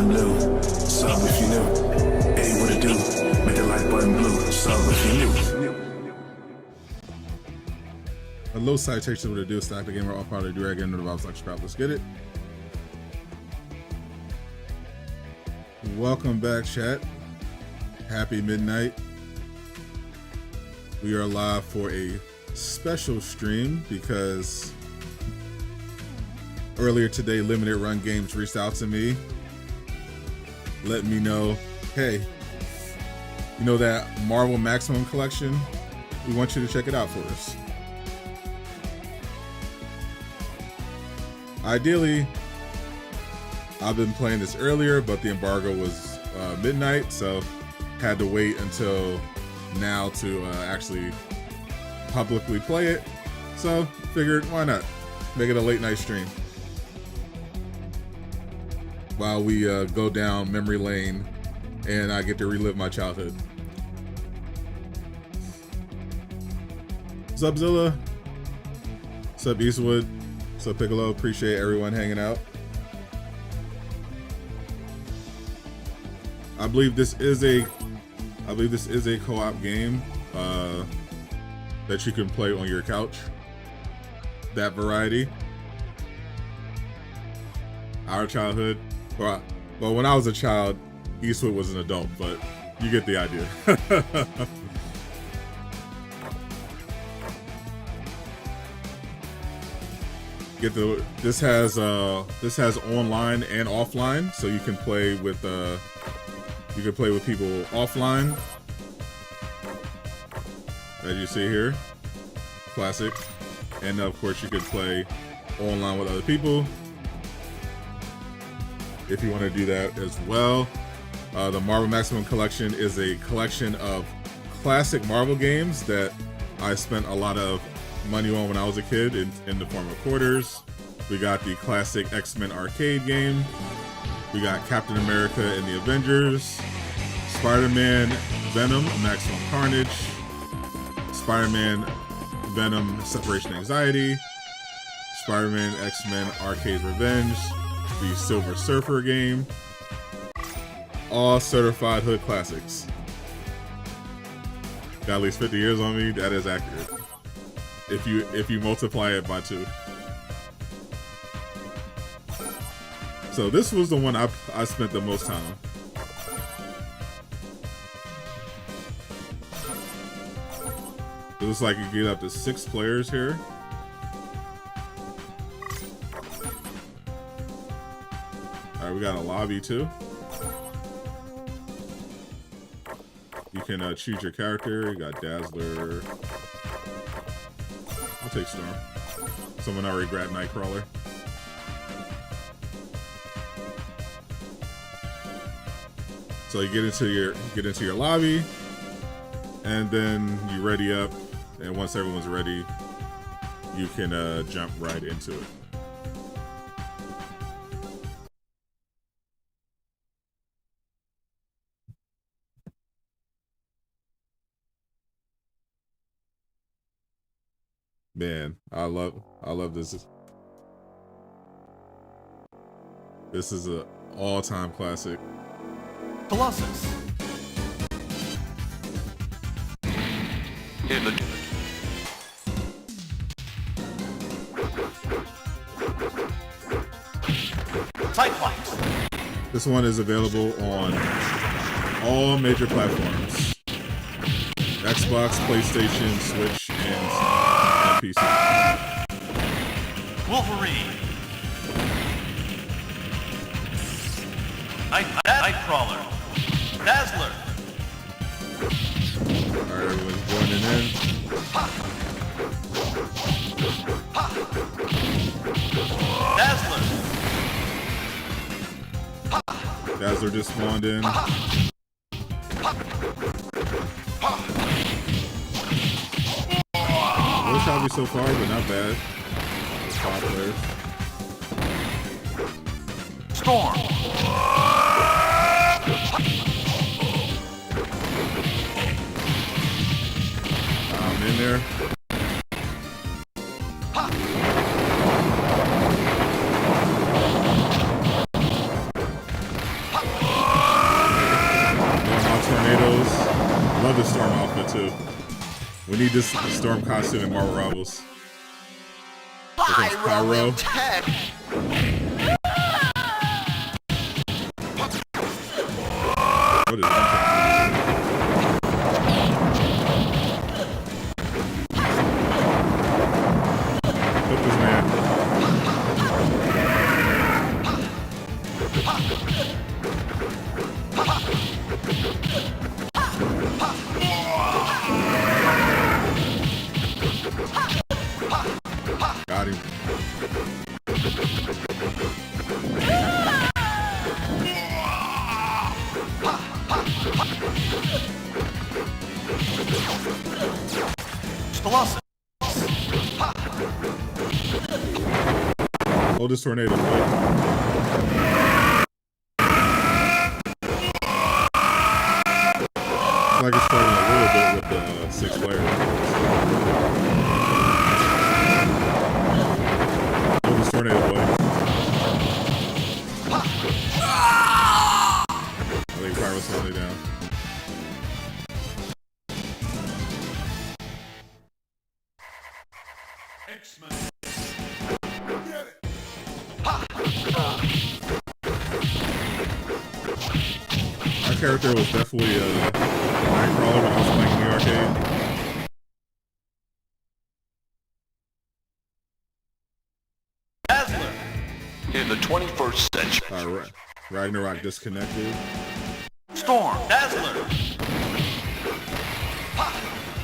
button blue. Sub if you new. Hey, what it do? Make the like button blue. Sub if you new. Hello, salutations. What it do? Stack the gamer, all part of the Durag Nation. The vibes like crap. Let's get it. Welcome back, chat. Happy midnight. We are live for a special stream because earlier today, Limited Run Games reached out to me, let me know, hey, you know that Marvel Maximum collection? We want you to check it out for us. Ideally, I've been playing this earlier, but the embargo was midnight, so had to wait until now to actually publicly play it. So figured, why not make it a late night stream while we go down memory lane and I get to relive my childhood. What's up, Zilla? What's up, Eastwood? What's up, Piccolo? Appreciate everyone hanging out. I believe this is a co-op game that you can play on your couch. That variety. Our childhood. Well, when I was a child, Eastwood was an adult, but you get the idea. This has online and offline, so you can play with people offline, as you see here, classic, and of course you could play online with other people if you want to do that as well. The Marvel Maximum Collection is a collection of classic Marvel games that I spent a lot of money on when I was a kid in the form of quarters. We got the classic X-Men arcade game. We got Captain America and the Avengers, Spider-Man, Venom, Maximum Carnage, Spider-Man, Venom, Separation Anxiety, Spider-Man, X-Men Arcade Revenge, the Silver Surfer game, all certified hood classics. Got at least 50 years on me. That is accurate. If you multiply it by 2. So this was the one I spent the most time on. It looks like you get up to 6 players here. Alright, we got a lobby too. You can choose your character. You got Dazzler. I'll take Storm. Someone already grabbed Nightcrawler. So you get into your lobby, and then you ready up, and once everyone's ready, you can jump right into it. Man, I love this. This is an all-time classic. Colossus. Cyclops. This one is available on all major platforms: Xbox, PlayStation, Switch, and PC. Wolverine. Nightcrawler. Dazzler. Alright, everyone's joining in. Dazzler. Dazzler just spawned in. Low shot so far, but not bad. 5 players. Storm. I'm in there. We need this Storm costume in Marvel Rivals. Pyro. Tech. What is that? Look this man. Got him. Colossus. Hold this tornado, boy. It's like it's starting a little bit with the 6 players. Hold this tornado, boy. I think Pyro's slowing down. My character was definitely a Nightcrawler when I was playing in the arcade. Dazzler. In the 21st century. Alright. Ragnarok disconnected. Storm. Dazzler.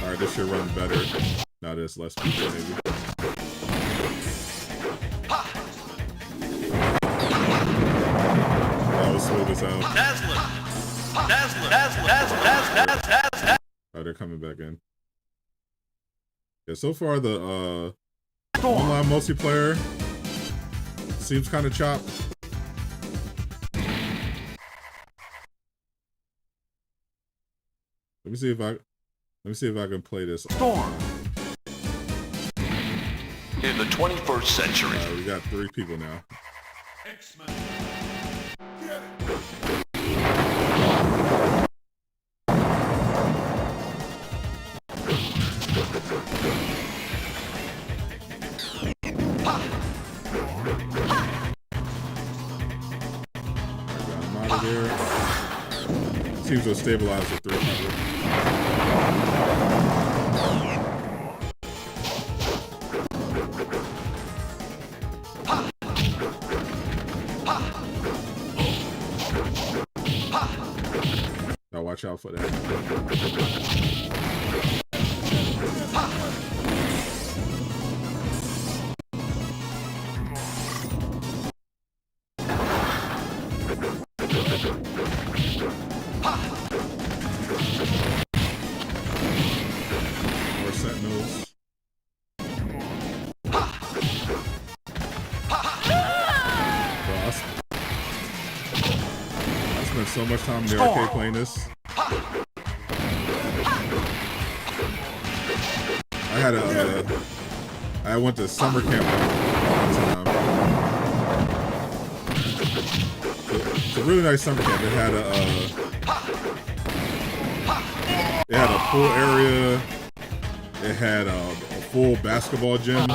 Alright, this should run better. Now there's less people, maybe. That was smooth as hell. Dazzler. Dazzler. Dazzler. Dazzler. Dazzler. Dazzler. Oh, they're coming back in. Yeah, so far the Storm. online multiplayer seems kind of chopped. Let me see if I can play this. Storm. In the 21st century. We got 3 people now. X-Men. I'm out of there. Seems to stabilize with 3 people. Now watch out for that. More sentinels. I spent so much time in the arcade playing this. I went to summer camp one time. It's a really nice summer camp. It had a pool area. It had a full basketball gym.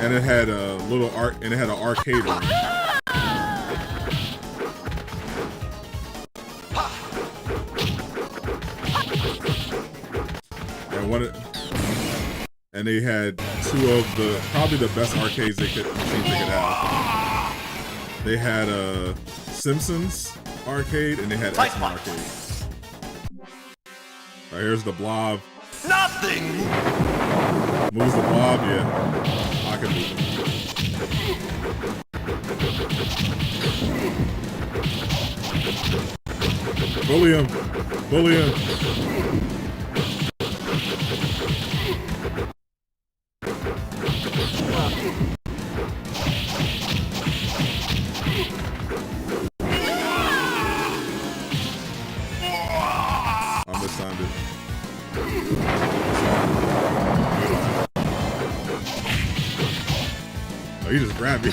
And it had a little and it had an arcade room. And they had 2 of probably the best arcades machines they could have. They had a Simpsons arcade and they had X-Men arcade. Alright, here's the Blob. Nothing. Moves the Blob, yeah. I can move him. Bully him. Bully him. Oh, he just grabbed me.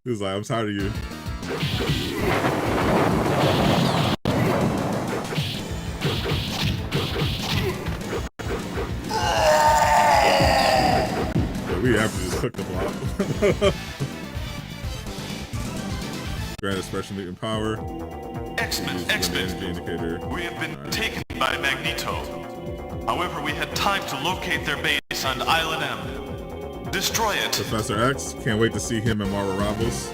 He was like, I'm tired of you. We have to just cook the block. Grant special mutant power. X-Men. Energy indicator. We have been taken by Magneto. However, we had time to locate their base on Island M. Destroy it. Professor X. Can't wait to see him in Marvel Rivals.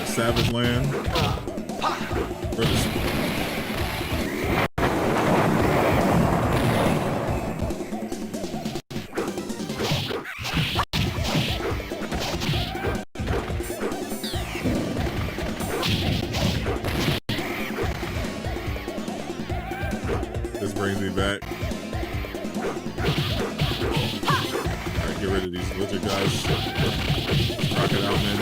Savage Land. This brings me back. Alright, get rid of these lizard guys. Crocodile men.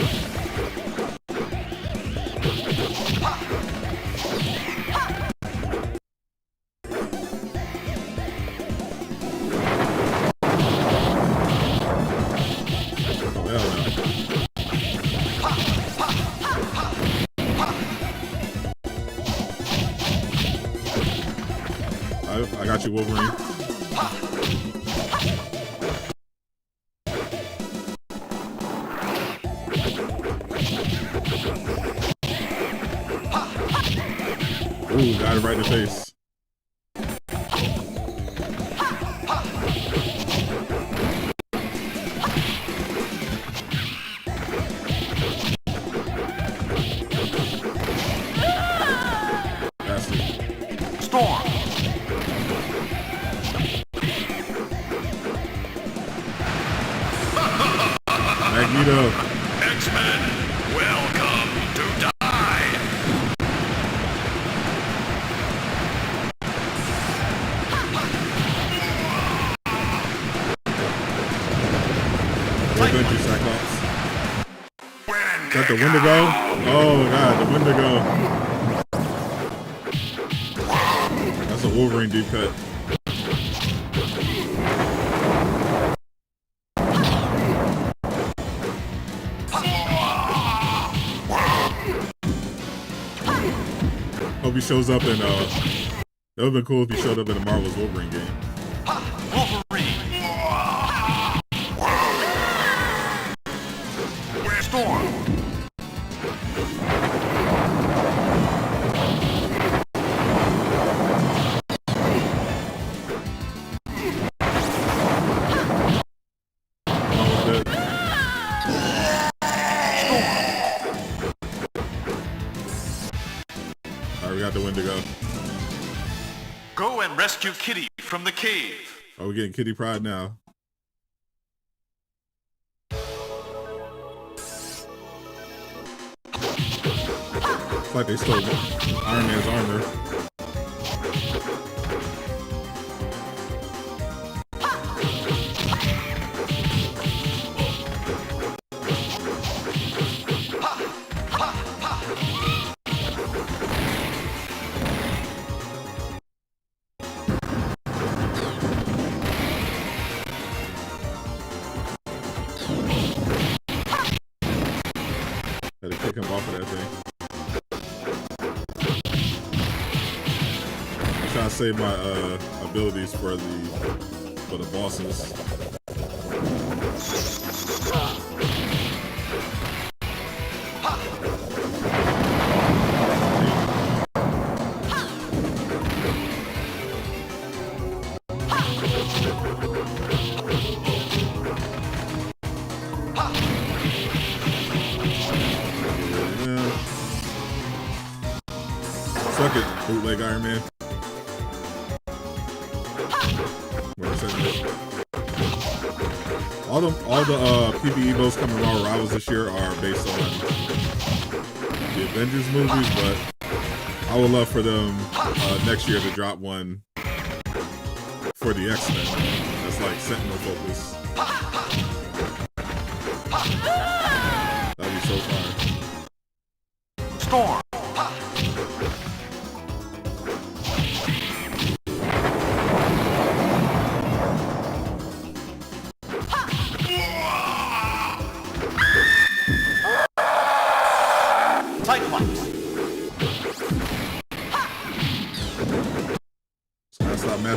I got you, Wolverine. Ooh, got it right in the face. Storm. Magneto. X-Men, welcome to die. Adventure Cyclops. Is that the Wendigo? Oh god, the Wendigo. That's a Wolverine deep cut. Hope he shows up in that would have been cool if he showed up in a Marvel's Wolverine game. Wolverine. Storm. Alright, we got the Wendigo. Go and rescue Kitty from the cave. Oh, we're getting Kitty Pride now. It's like they stole Iron Man's armor. Had to kick him off of that thing. I'm trying to save my abilities for the bosses. Suck it, bootleg Iron Man. All the PvE builds coming to Marvel Rivals this year are based on the Avengers movies, but I would love for them next year to drop one for the X-Men. That's like Sentinel focus. That'd be so fun. Storm.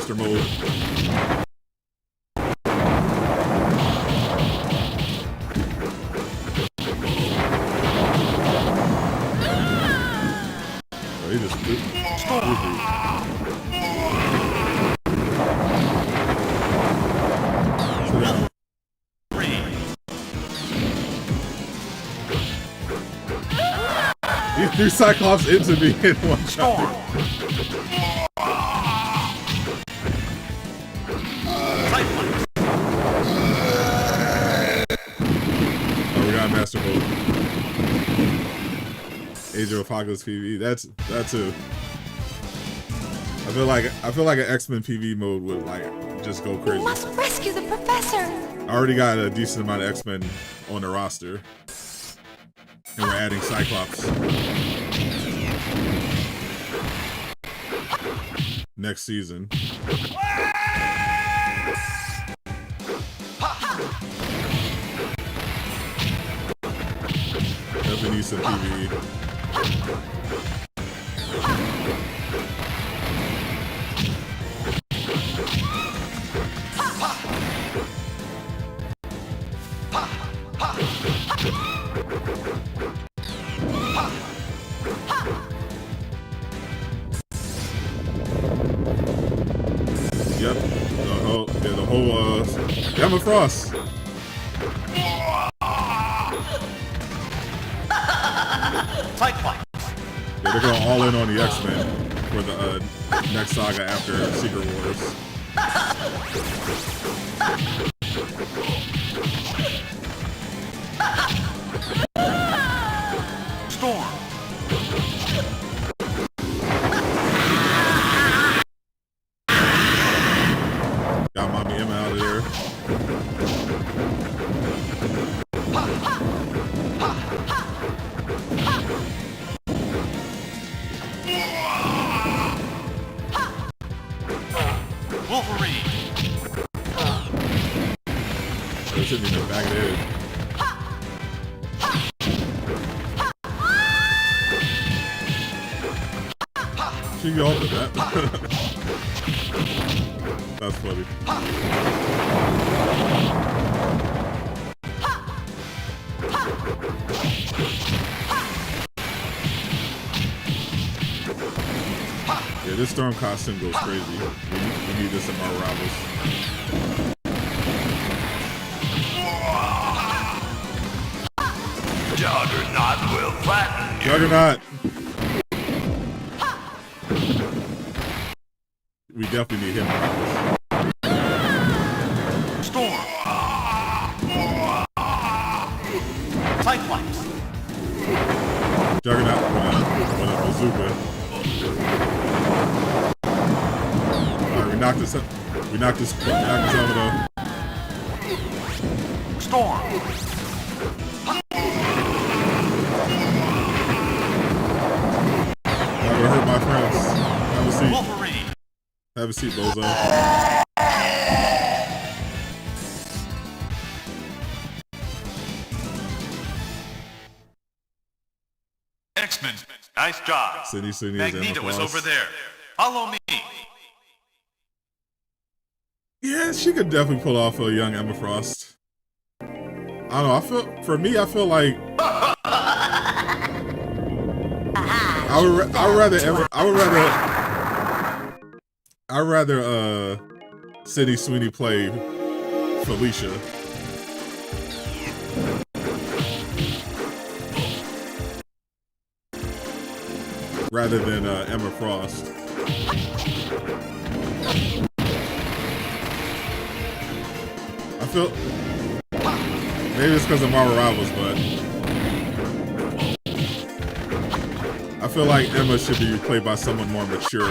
Master mode. Oh, he just He threw Cyclops into me in one shot. Oh, we got Master Mode. Age of Apocalypse PvE. That's a. I feel like an X-Men PvE mode would like just go crazy. We must rescue the professor. I already got a decent amount of X-Men on the roster. And we're adding Cyclops next season. Definitely need some PvE. Yep, the whole Gamma Frost. Yeah, they're going all in on the X-Men for the next saga after Secret Wars. Storm. Got Mommy Emma out of there. Wolverine. They should be in the back of the head. She can go off with that. That's funny. Yeah, this Storm costume goes crazy. We need this in our Rivals. Juggernaut will flatten you. Juggernaut! We definitely need him in Rivals. Storm. Cyclops. Juggernaut with a bazooka. Alright, we knocked this over though. Storm. Not gonna hurt my friends. Have a seat. Wolverine. Have a seat, bozo. X-Men. Nice job. Sydney Magneto is over there. Follow me. Yeah, she could definitely pull off a young Emma Frost. I don't know. I feel like I'd rather Sydney Sweeney play Felicia. Rather than Emma Frost. I feel maybe it's because of Marvel Rivals, but I feel like Emma should be played by someone more mature.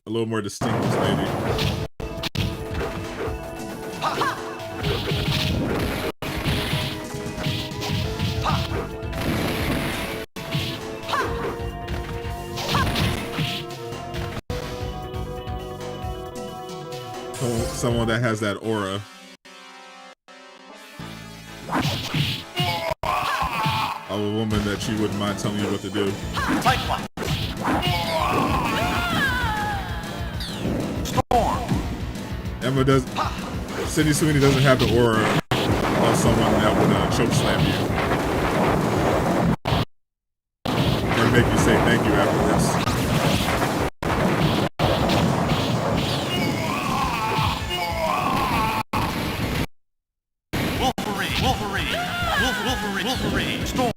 A little more distinguished, maybe. Someone that has that aura. of a woman that she wouldn't mind telling you what to do. Cyclops. Storm. Emma does. Sydney Sweeney doesn't have the aura of someone that would choke slam you or make you say thank you afterwards. Wolverine. Storm.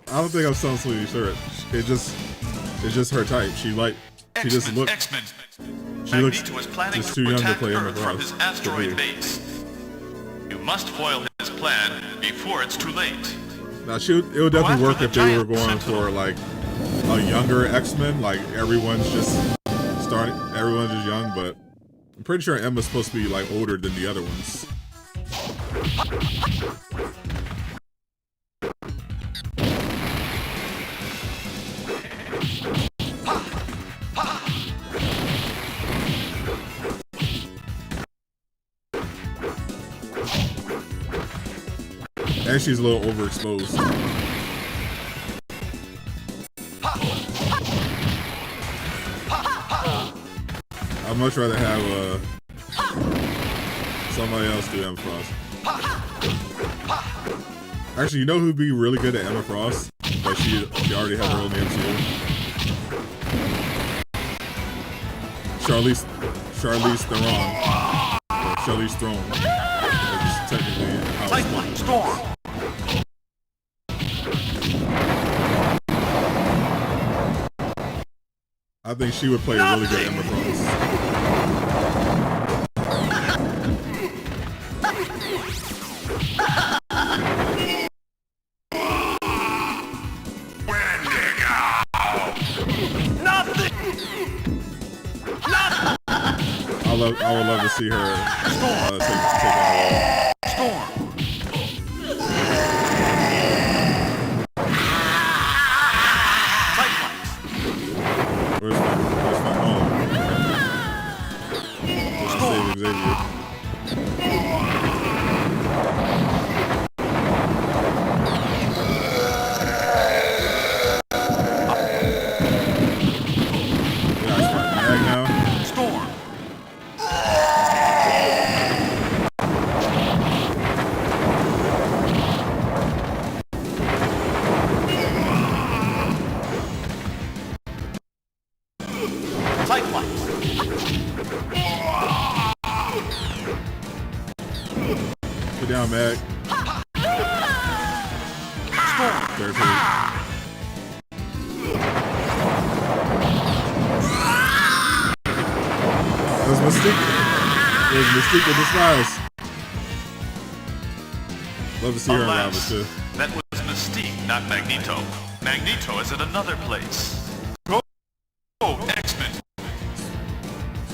I don't think I'm selling Sweetie shirt. It's just her type. She just looks. X-Men. She looks Magneto is planning just to too young to attack play Emma Earth from his Frost. asteroid base. You must foil his plan before it's too late. Now it would definitely work if they were going for like a younger X-Men, like everyone's just young, but I'm pretty sure Emma's supposed to be like older than the other ones. And she's a little overexposed. I'd much rather have somebody else do Emma Frost. Actually, you know who'd be really good at Emma Frost? But she already had her own MCU. Charlize Theron. Or Charlize Theron. Which is technically how it's called. Storm. I think she would play a really good Emma Frost. I would love to see her take on a Storm. Where's my home? Let's save Xavier. Get down, Mag. Fair trade. It was Mystique. It was Mystique in disguise. Love to see her around this too. That was Mystique, not Magneto. Magneto is at another place. Go, X-Men.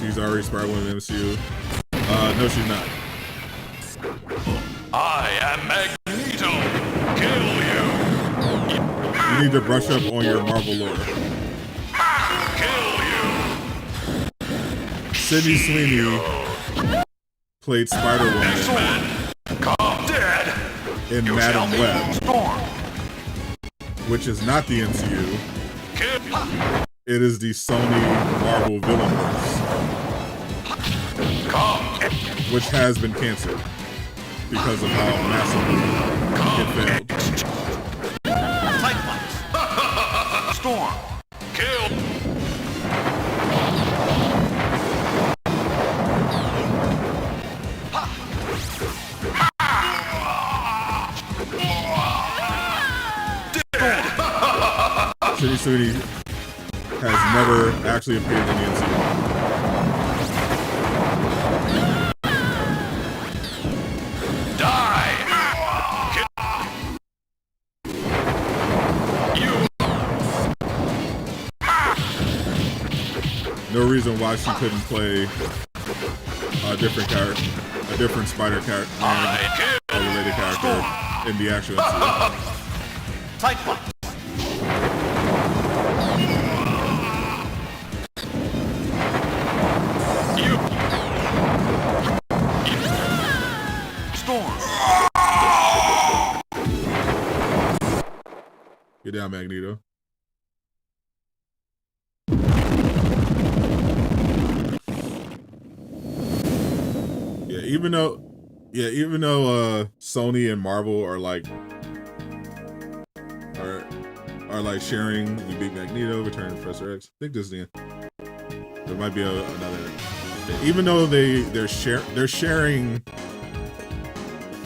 She's already Spider-Man in the MCU. No, she's not. I am Magneto. Kill you. You need to brush up on your Marvel lore. Kill you. Sydney Sweeney played Spider-Woman Dead. in Madam Web, Storm. which is not the MCU. It is the Sony Marvel Villainverse, which has been canceled because of how massively it failed. Storm. Kill. Sydney Sweeney has never actually appeared in the MCU. No reason why she couldn't play a different character, a different Spider character, a related character in the actual MCU. Tight fight. Storm. Get down, Magneto. Even though Sony and Marvel are like sharing the big Magneto, Return of Professor X. I think this is the end. There might be another. Even though they're sharing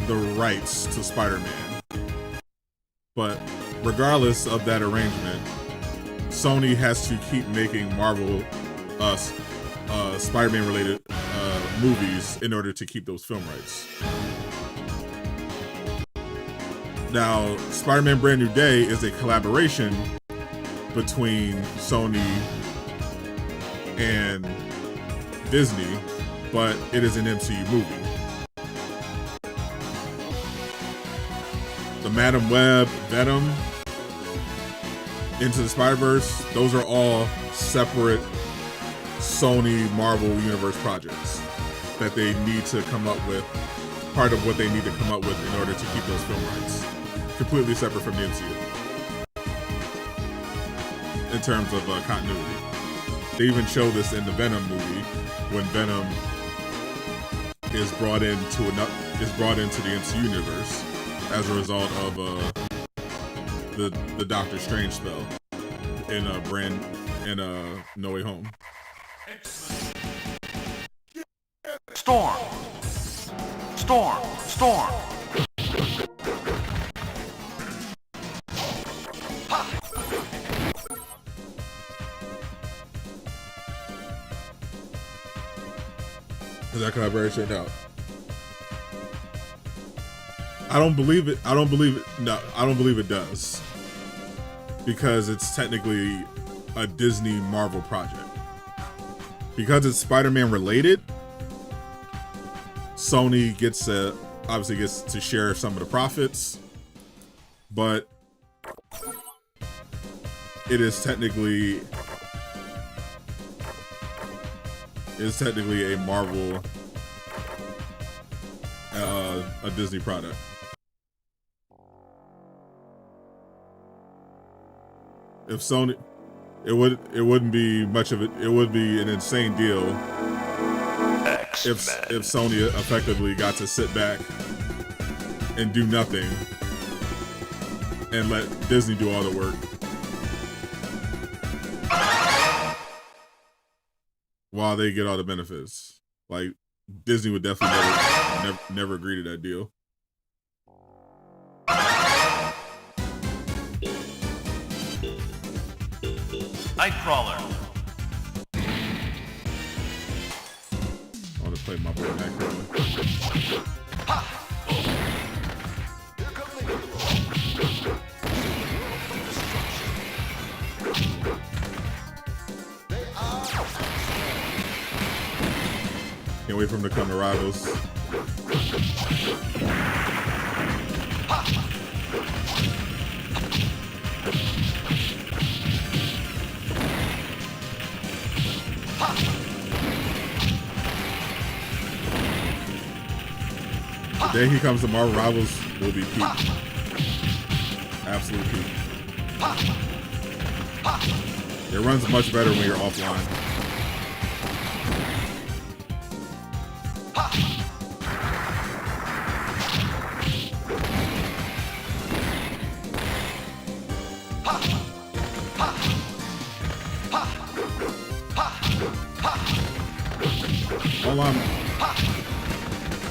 the rights to Spider-Man, but regardless of that arrangement, Sony has to keep making Marvel Spider-Man related movies in order to keep those film rights. Now, Spider-Man Brand New Day is a collaboration between Sony and Disney, but it is an MCU movie. The Madam Web, Venom, Into the Spider-Verse, those are all separate Sony Marvel Universe projects that they need to come up with, part of what they need to come up with in order to keep those film rights. Completely separate from the MCU in terms of continuity. They even show this in the Venom movie when Venom is brought into the MCU universe as a result of the Doctor Strange spell in No Way Home. Storm. Storm. Storm. Is that collaboration? No. I don't believe it. No, I don't believe it does. Because it's technically a Disney Marvel project. Because it's Spider-Man related, Sony obviously gets to share some of the profits, but it is technically a Marvel, a Disney product. If Sony, it wouldn't be much of it. It would be an insane deal if Sony effectively got to sit back and do nothing and let Disney do all the work. While they get all the benefits. Like, Disney would definitely never agree to that deal. Nightcrawler. I want to play my boy Nightcrawler. Can't wait for him to come to Rivals. The day he comes to Marvel Rivals will be peak. Absolute peak. It runs much better when you're offline.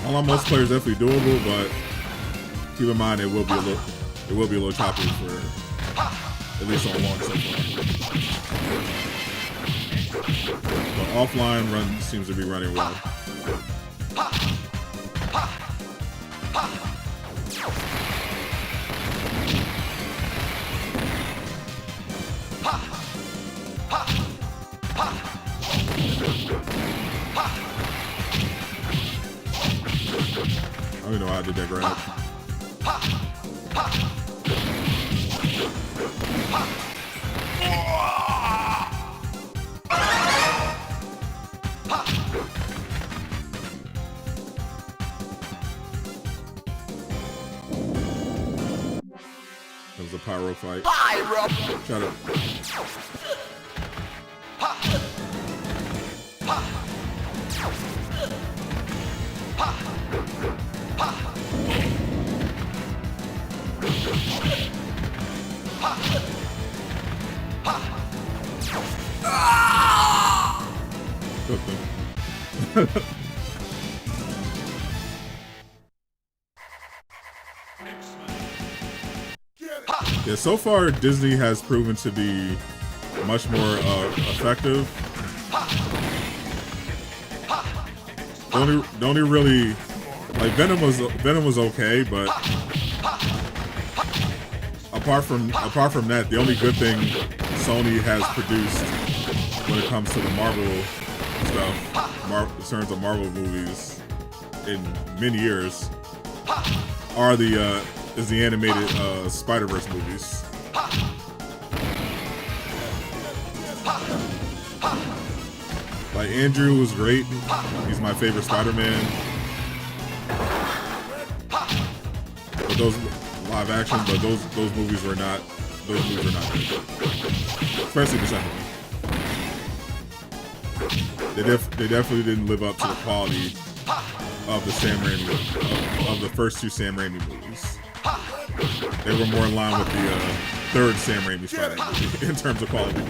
Online multiplayer is definitely doable, but keep in mind it will be a little choppy for at least on launch so far. But offline run seems to be running well. don't even know how I did that grab. That was a pyro fight. Pyro! Shut up. Yeah, so far Disney has proven to be much more effective. The only really like Venom was okay, but apart from that, the only good thing Sony has produced when it comes to the Marvel stuff, in terms of Marvel movies in many years, are is the animated Spider-Verse movies. Like Andrew was great. He's my favorite Spider-Man. But those live action, but those movies were not good. Especially the second one. They definitely didn't live up to the quality of the Sam Raimi of the first two Sam Raimi movies. They were more in line with the third Sam Raimi Spider-Man movie in terms of quality.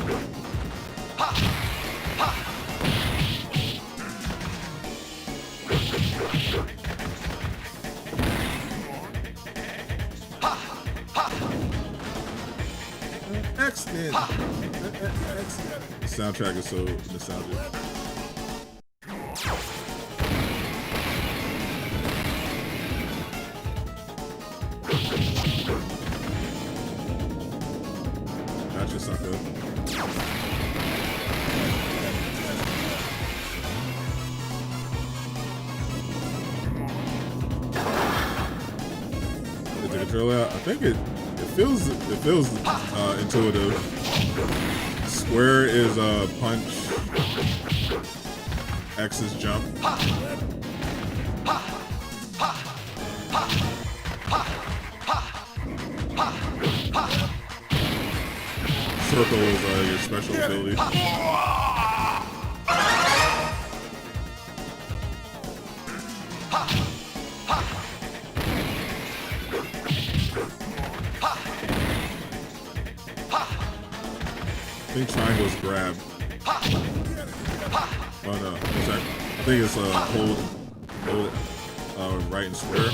Excellent. The soundtrack is so nostalgic. Gotcha, sucker. Get the controller out. I think it feels intuitive. Square is punch. X is jump. Circle is your special ability. I think triangle's grab. Oh no, I think it's hold right and square.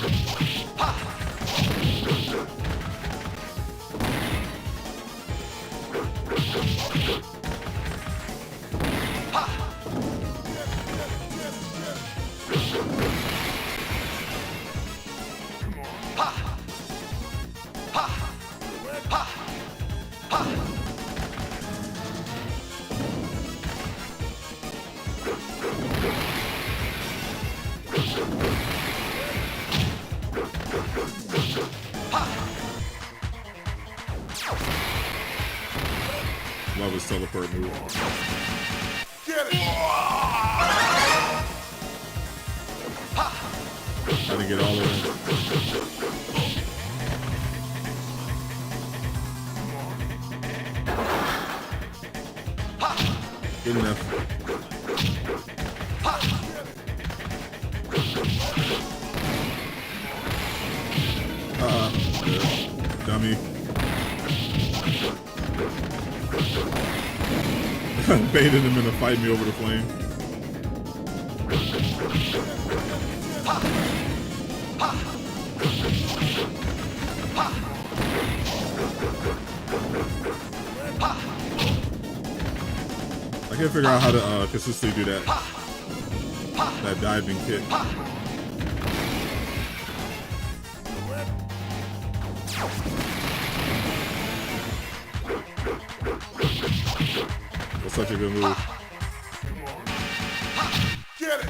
Love his teleport move. Get it! Trying to get all of it. Good enough. Dummy. Baited him into fight me over the flame. I can't figure out how to consistently do that diving kick. That's such a good move. Get it!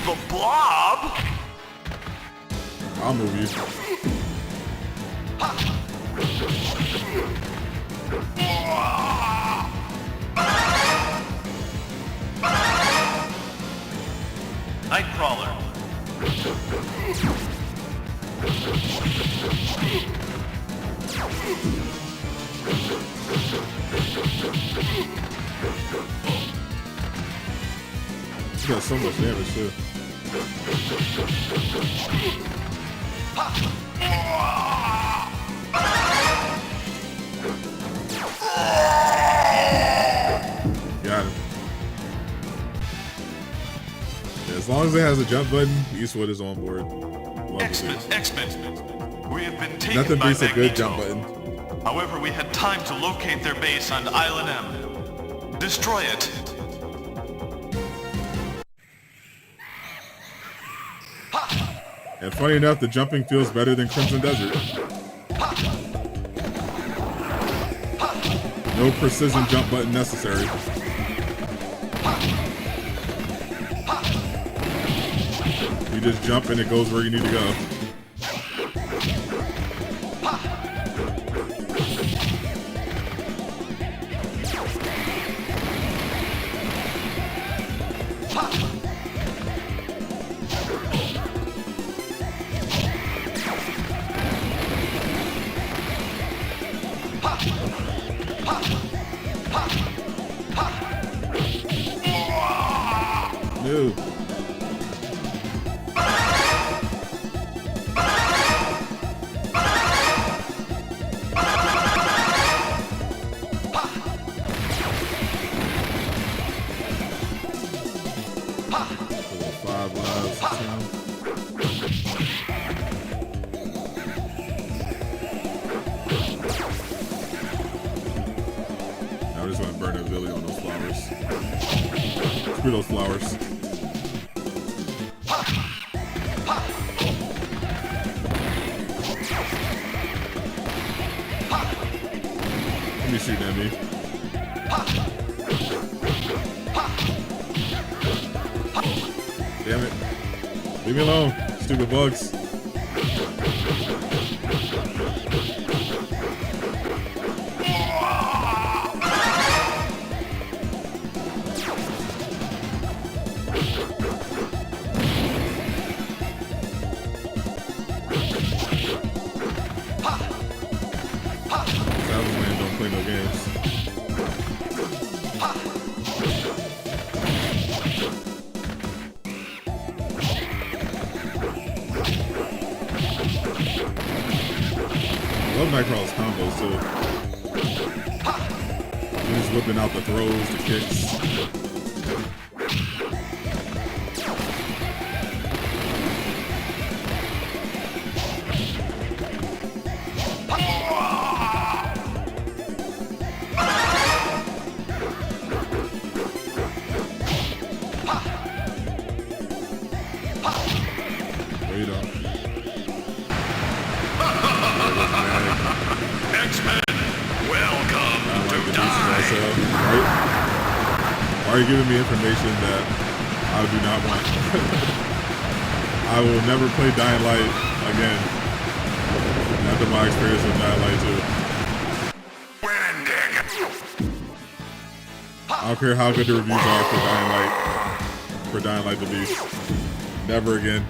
the blob? I'll move you. Nightcrawler. He got so much damage too. Got him. Yeah, as long as it has a jump button, Eastwood is on board. X-Men. We have been taken Nothing by beats a good jump Magneto. button. However, we had time to locate their base on Island M. Destroy it. And funny enough, the jumping feels better than Crimson Desert. No precision jump button necessary. You just jump and it goes where you need to go. No. I'm just gonna burn a Billy on those flowers. Screw those flowers. Let me shoot at me. Damn it. Leave me alone, stupid bugs. Don't play no games. I love Nightcrawler's combos too. He's whipping out the throws, the kicks. Why are you giving me information that I do not want? I will never play Dying Light again after my experience with Dying Light 2. I don't care how good the reviews are for Dying Light the Beast. Never again.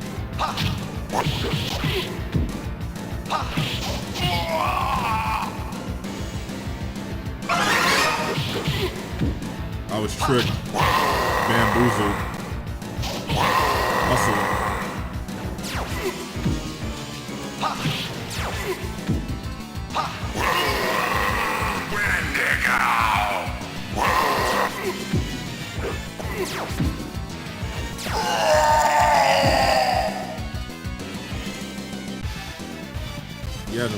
I was tricked, bamboozled, hustled. Yeah.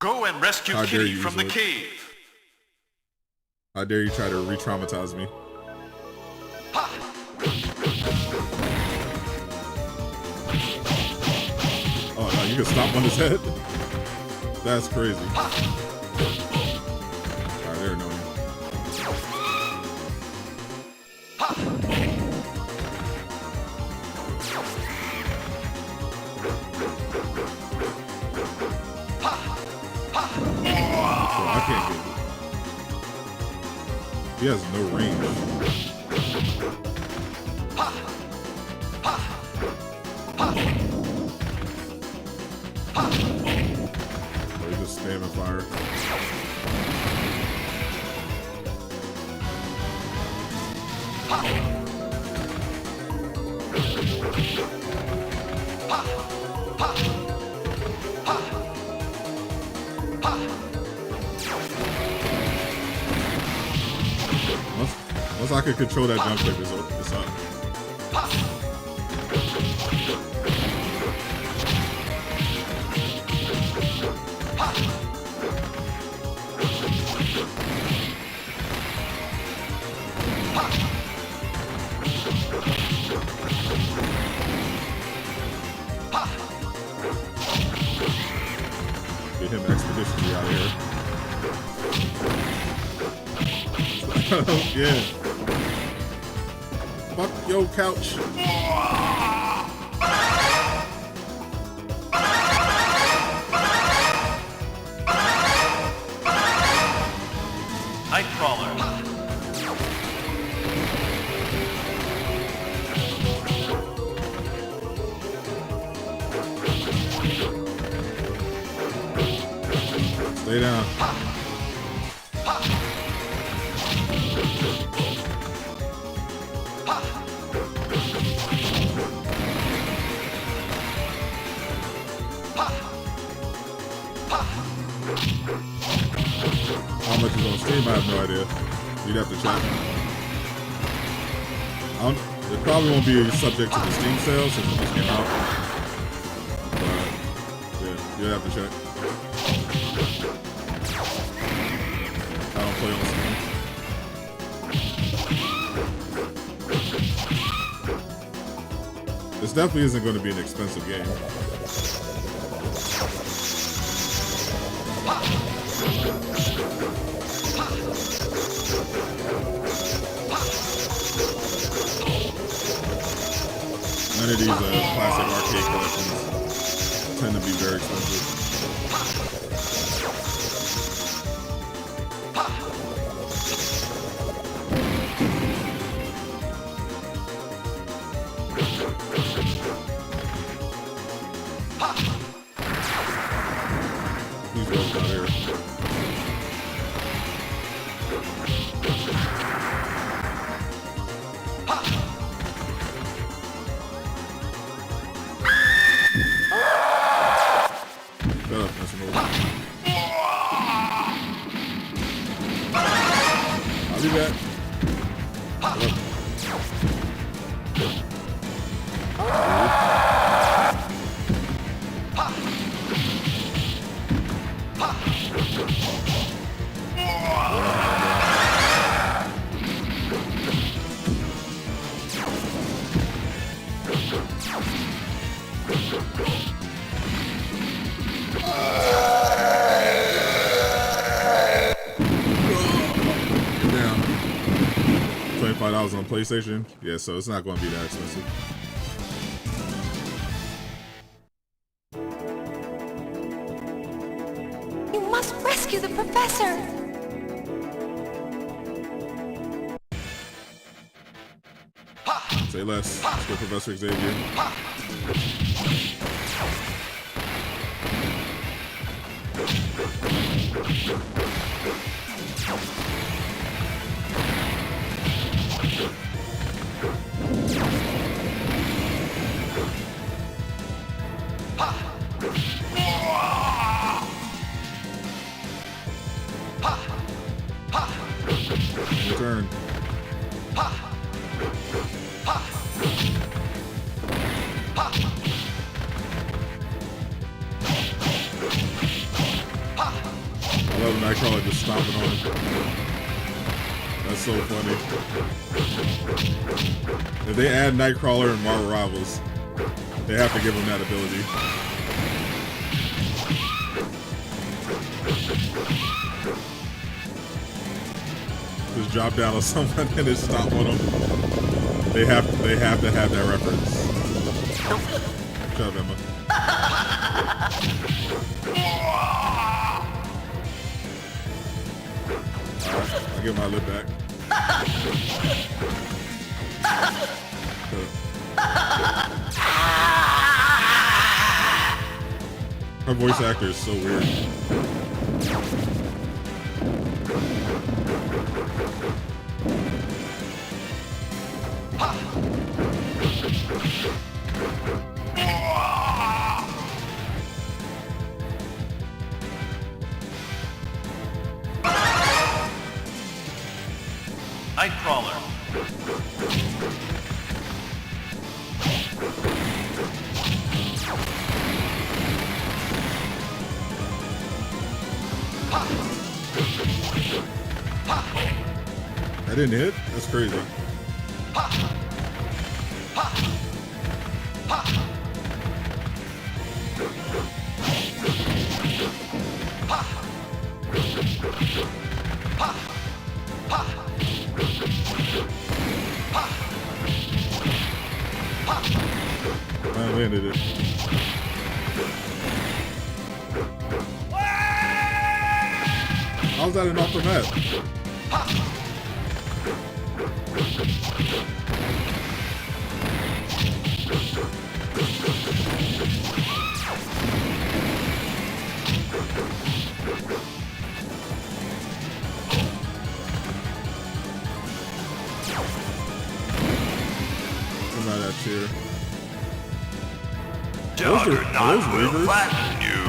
Go and rescue Kitty from the cave. How dare you try to re-traumatize me? Oh no, you can stomp on his head? That's crazy. Alright, they're annoying. She has no range. Or he's just spamming fire. Once I can control that jump clip, it's up. Get him expeditiously out of here. Yeah. Fuck yo couch. Nightcrawler. Stay down. How much is on Steam? I have no idea. You'd have to check. It probably won't be subject to the Steam sale since it just came out. But yeah, you'd have to check. I don't play on Steam. This definitely isn't going to be an expensive game. None of these classic arcade collections tend to be very expensive. These rolls out here. I'll be back. $25 on PlayStation. Yeah, so it's not going to be that expensive. You must rescue the professor! Say less. Let's go, Professor Xavier. Return. I love Nightcrawler just stomping on him. That's so funny. If they add Nightcrawler in Marvel Rivals, they have to give him that ability. Just drop down on someone and just stomp on them. They have to have that reference. Shut up, Emma. Alright, I'll get my lip back. Her voice actor is so weird. Nightcrawler. That didn't hit? That's crazy. I landed it. How's that enough for that? Come out of that chair. Juggernaut will Reavers? flatten you.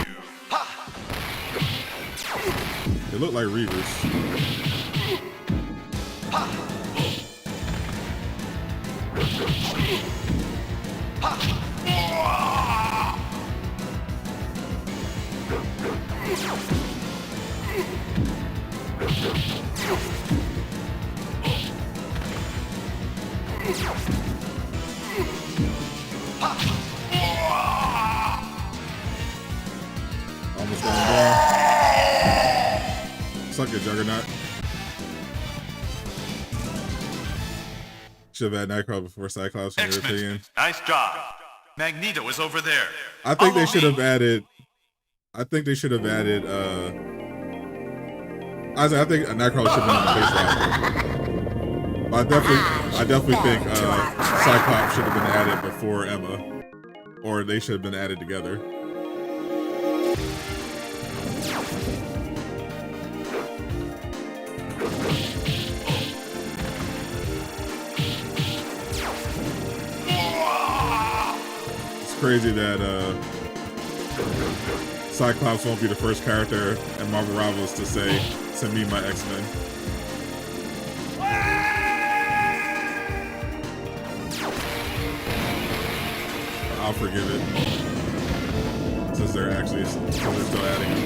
They look like Reavers. Almost down. Suck it, Juggernaut. Should have had Nightcrawler before Cyclops, in your X-Men, opinion. nice job. Magneto is over there. I think they Follow should me. have added. I think they should have added. I think Nightcrawler should have been on the base roster. I definitely think Cyclops should have been added before Emma, or they should have been added together. It's crazy that Cyclops won't be the first character in Marvel Rivals to say, "Send me my X-Men." I'll forgive it since they're still adding it.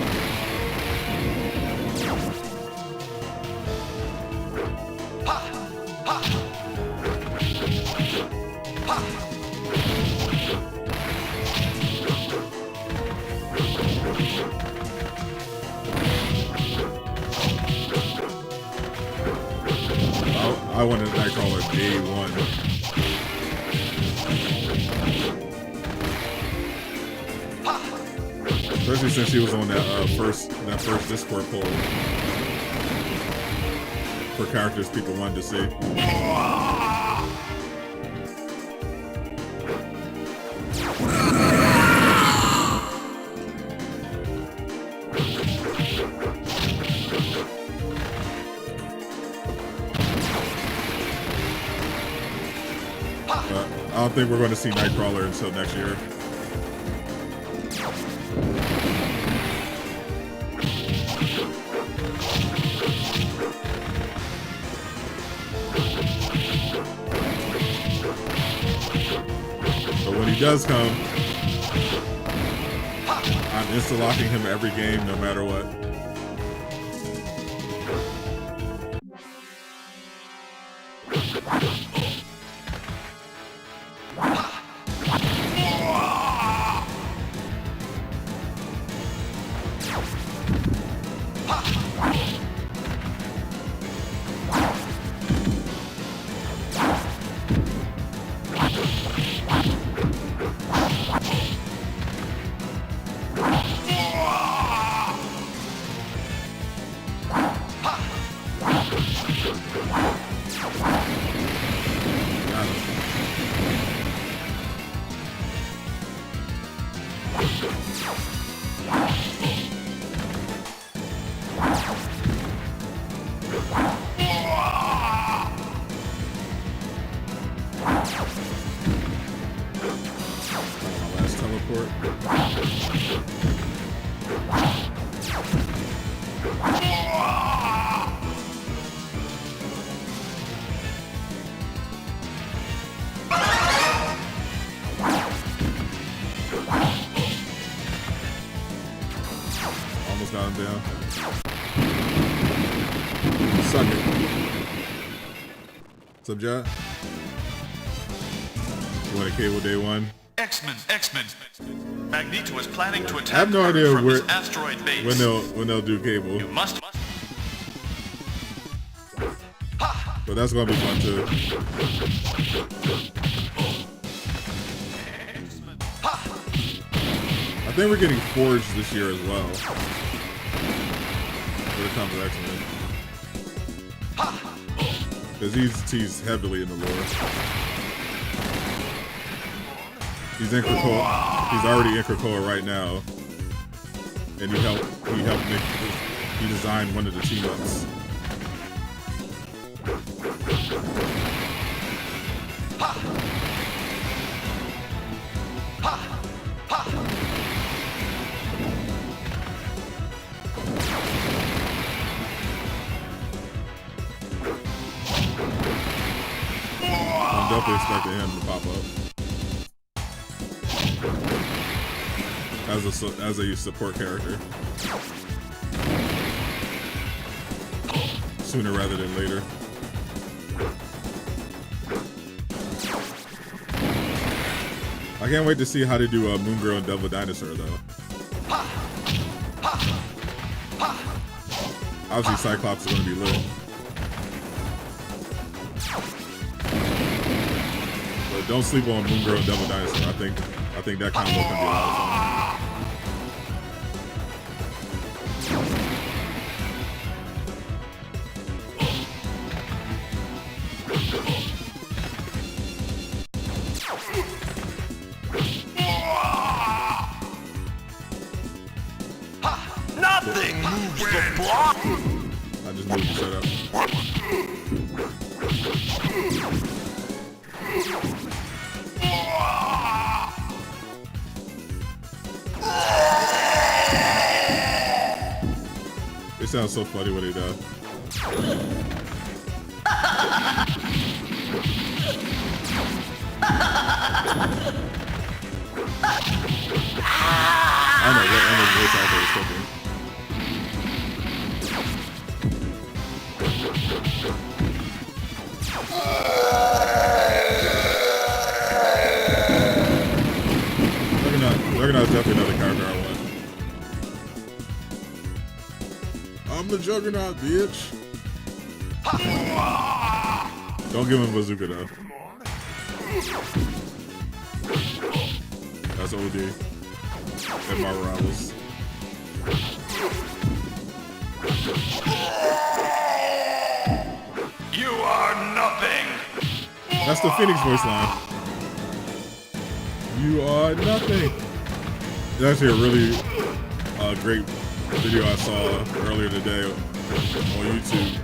I wanted Nightcrawler day one. Especially since she was on that first Discord poll for characters people wanted to see. I don't think we're going to see Nightcrawler until next year. But when he does come, I'm insta-locking him every game, no matter what. Last teleport. Almost got him down. Suck it. What's up, Jot? You want a cable day one? X-Men. Magneto is planning to attack I have no idea from where his asteroid base. when they'll do cable. You must. But that's gonna be fun too. I think we're getting Forged this year as well. When it comes to X-Men. Because he's heavily in the lore. He's in Krakoa. He's already in Krakoa right now. And he designed one of the team-ups. I'm definitely expecting him to pop up as a support character sooner rather than later. I can't wait to see how they do Moon Girl and Devil Dinosaur though. Obviously Cyclops is going to be lit. But don't sleep on Moon Girl and Devil Dinosaur. I think that combo can be a lot of fun. Nothing moves the block. I just moved the setup. It sounds so funny when they do. I don't know what voice actor is cooking. Juggernaut's definitely another character I want. I'm the Juggernaut, bitch. Don't give him a bazooka though. That's OD. And Marvel Rivals. You are nothing. That's the Phoenix voice line. You are nothing. It's actually a really great video I saw earlier today on YouTube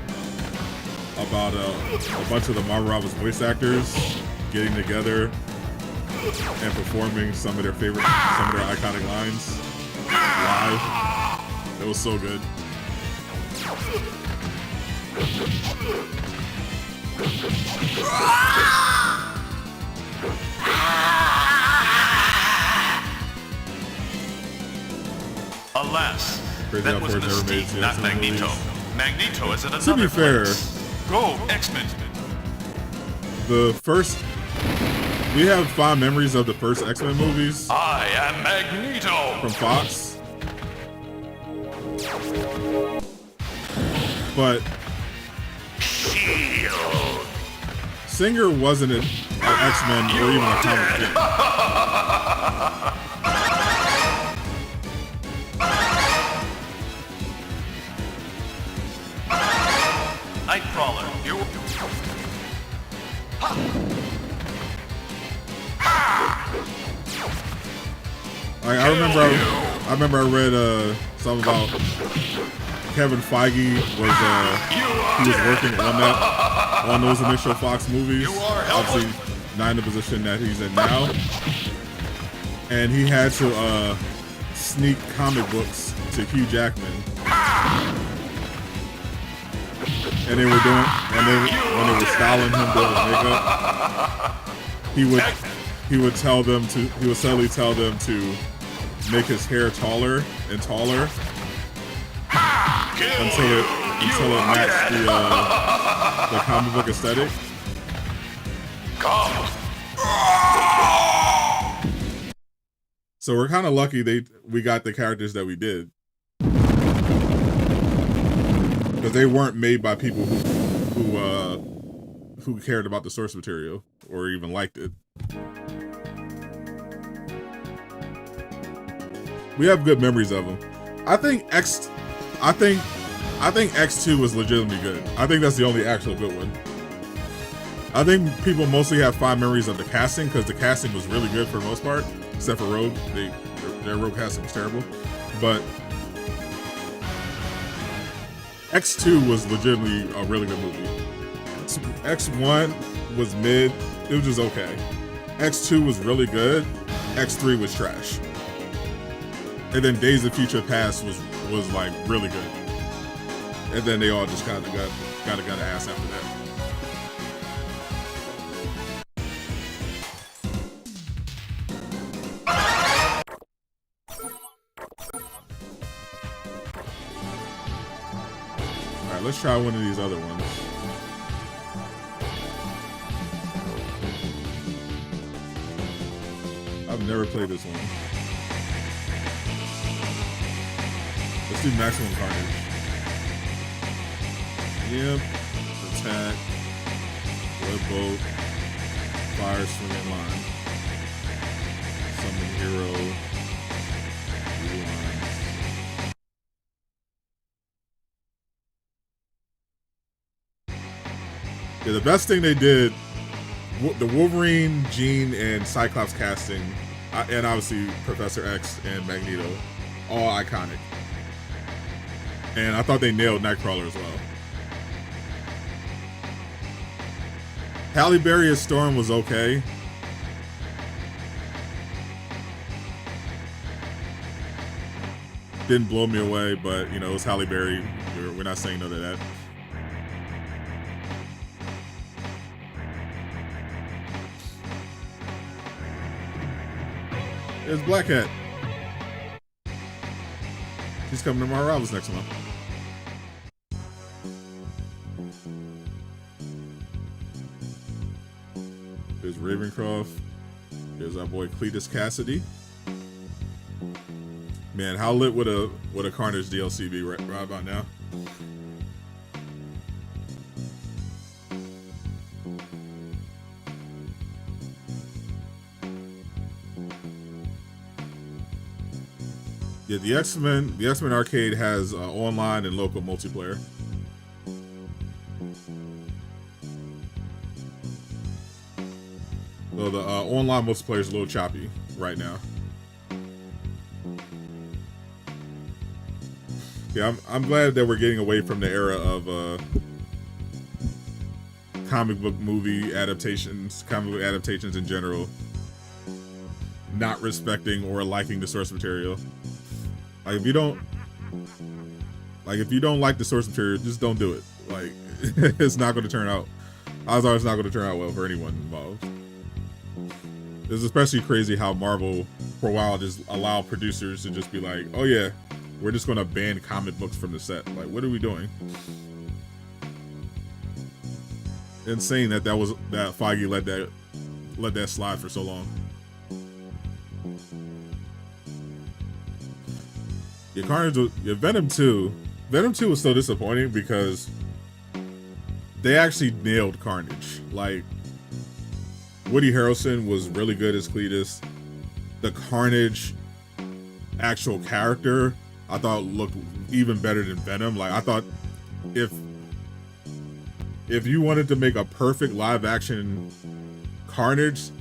about a bunch of the Marvel Rivals voice actors getting together and performing some of their iconic lines live. It was so good. Alas, Crazy that how was a Forge never made mistake, it not to the Magneto. movies. Magneto is at To another be fair, place. Go, X-Men. we have fond memories of the first X-Men movies I am Magneto. from Fox. But Singer wasn't an X-Men or even a comic book. Nightcrawler, you. I remember I read something about Kevin Feige was working on those initial Fox movies. Obviously, not in the position that he's in now, and he had to sneak comic books to Hugh Jackman. And they were doing, when they were styling him doing his makeup, he would subtly tell them to make his hair taller and taller until it matched the comic book aesthetic. So we're kind of lucky we got the characters that we did, because they weren't made by people who cared about the source material or even liked it. We have good memories of them. I think X2 was legitimately good. I think that's the only actual good one. I think people mostly have fond memories of the casting, because the casting was really good for the most part, except for Rogue. Their Rogue casting was terrible. But X2 was legitimately a really good movie. X1 was mid. It was just okay. X2 was really good. X3 was trash. And then Days of Future Past was like really good. And then they all just kind of got an ass after that. All right, let's try one of these other ones. I've never played this one. Let's do Maximum Carnage. Yep. Attack. Web boat. Fire swinging line. Summon hero. Rewind. Yeah, the best thing they did, the Wolverine, Jean, and Cyclops casting, and obviously Professor X and Magneto, all iconic. And I thought they nailed Nightcrawler as well. Halle Berry as Storm was okay. Didn't blow me away, but you know, it was Halle Berry. We're not saying no to that. There's Black Hat. She's coming to Mar Rivals next month. There's Ravencroft. There's our boy Cletus Cassidy. Man, how lit would a Carnage DLC be right about now? Yeah, the X-Men Arcade has online and local multiplayer. So the online multiplayer is a little choppy right now. Yeah, I'm glad that we're getting away from the era of comic book adaptations in general, not respecting or liking the source material. Like if you don't like the source material, just don't do it. Like it's not going to turn out. Odds are it's not going to turn out well for anyone involved. It's especially crazy how Marvel, for a while, just allow producers to just be like, "Oh yeah, we're just going to ban comic books from the set." Like, what are we doing? Insane that Feige let that slide for so long. Yeah, Venom 2 was so disappointing because they actually nailed Carnage. Like, Woody Harrelson was really good as Cletus. The Carnage actual character, I thought looked even better than Venom. Like, I thought if you wanted to make a perfect live action Carnage,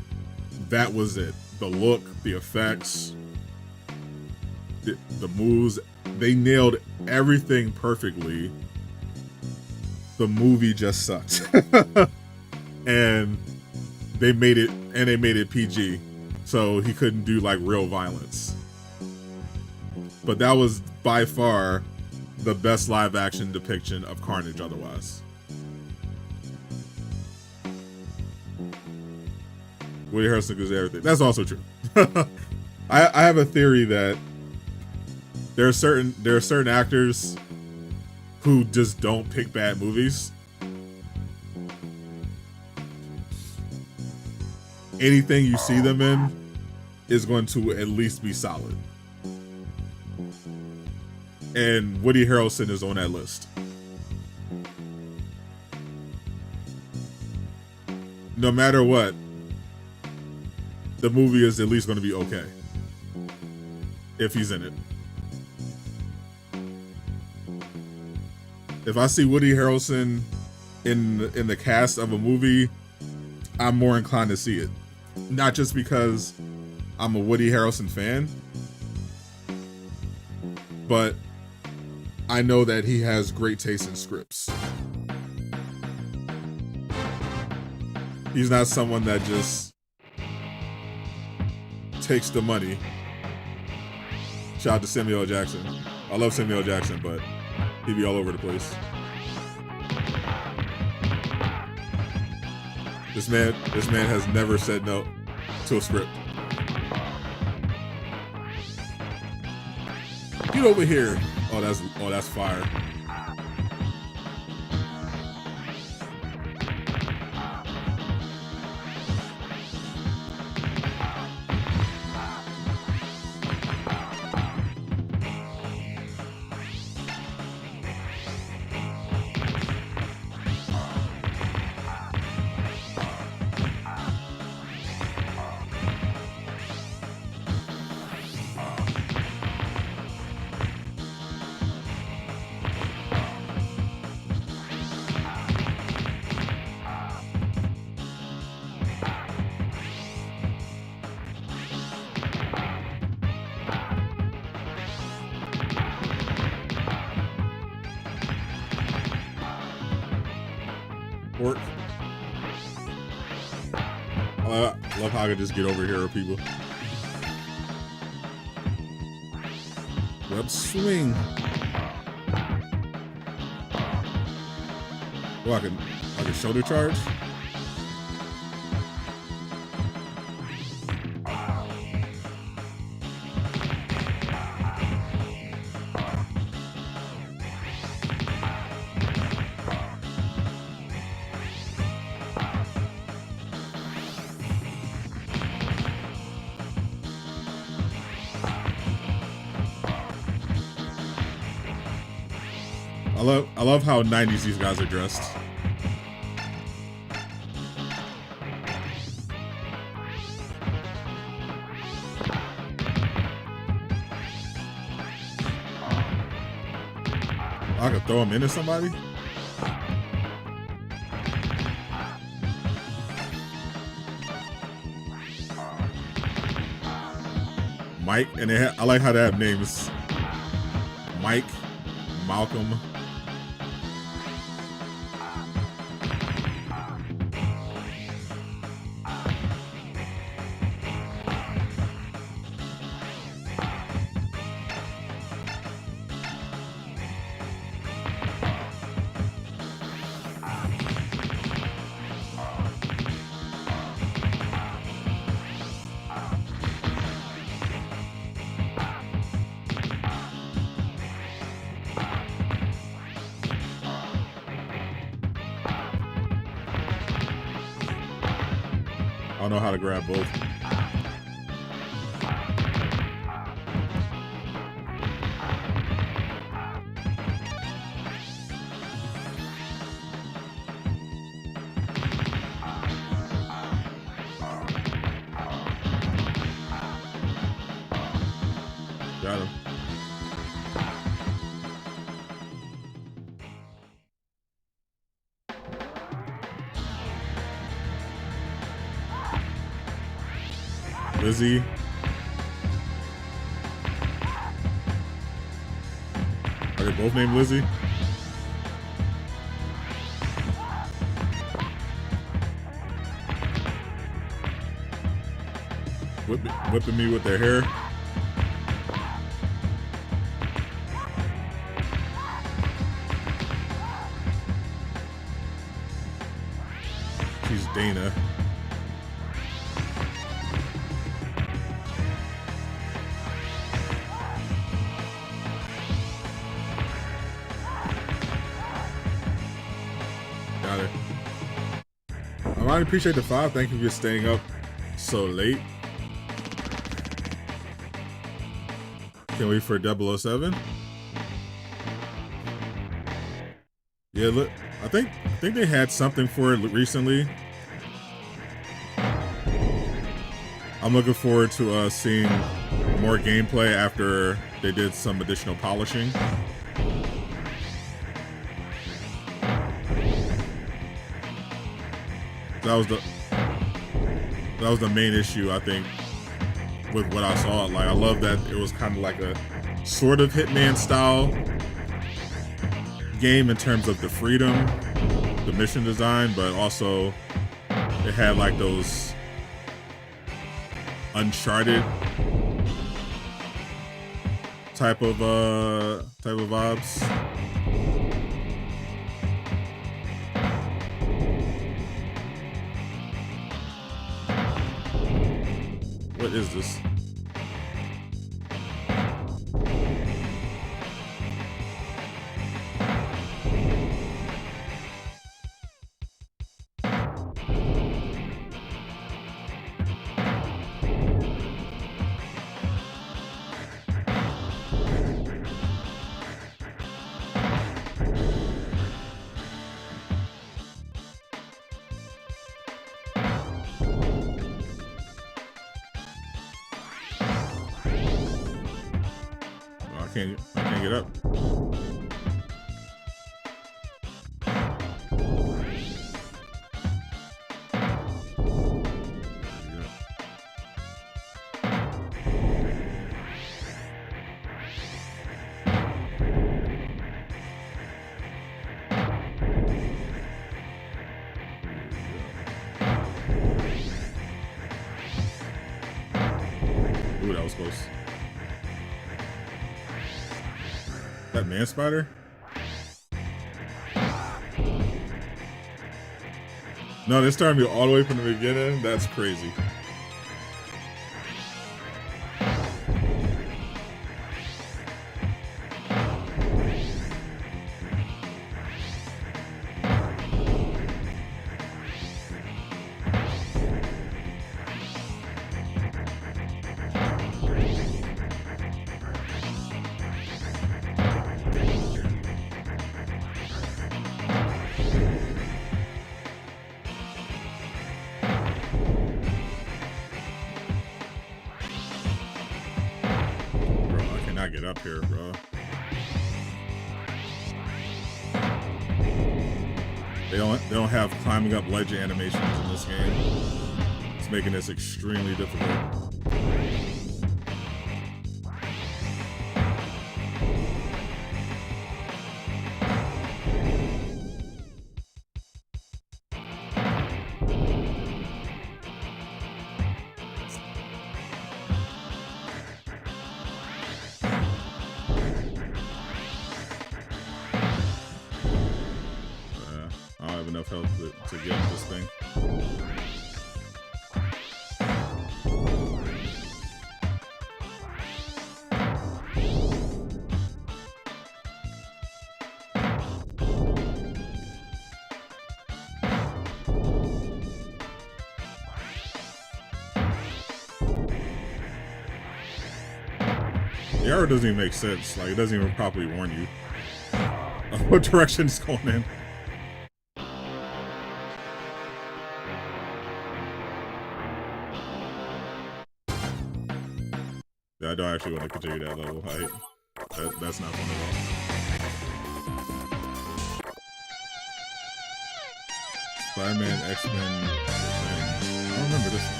that was it. The look, the effects, the moves, they nailed everything perfectly. The movie just sucked. And they made it PG, so he couldn't do like real violence. But that was by far the best live action depiction of Carnage otherwise. Woody Harrelson gives everything. That's also true. I have a theory that there are certain actors who just don't pick bad movies. Anything you see them in is going to at least be solid. And Woody Harrelson is on that list. No matter what, the movie is at least going to be okay if he's in it. If I see Woody Harrelson in the cast of a movie, I'm more inclined to see it. Not just because I'm a Woody Harrelson fan, but I know that he has great taste in scripts. He's not someone that just takes the money. Shout out to Samuel L. Jackson. I love Samuel L. Jackson, but he'd be all over the place. This man has never said no to a script. Get over here. Oh, that's fire. Work. I love how I can just get over here with people. Web swing. Oh, I can shoulder charge. I love how 90s these guys are dressed. I could throw him into somebody. Mike, and I like how they have names. Mike, Malcolm. I don't know how to grab both. Got him. Lizzie. they both named Lizzie? Whipping me with their hair. She's Dana. Got it. I really appreciate the 5. Thank you for staying up so late. Can't wait for 007. Yeah, look, I think they had something for it recently. I'm looking forward to seeing more gameplay after they did some additional polishing. That was the main issue, I think, with what I saw. Like, I love that it was kind of like a sort of Hitman style game in terms of the freedom, the mission design, but also it had like those Uncharted type of vibes. What is this? I can't get up. Ooh, that was close. That man spider? No, they're starting me all the way from the beginning. That's crazy. Get up here, bro. They don't have climbing up ledge animations in this game. It's making this extremely difficult. Enough health to get this thing. The arrow doesn't even make sense. Like, it doesn't even properly warn you of what direction it's going in. I don't actually want to continue that level. That's not fun at all. Spider-Man, X-Men. I don't remember this one.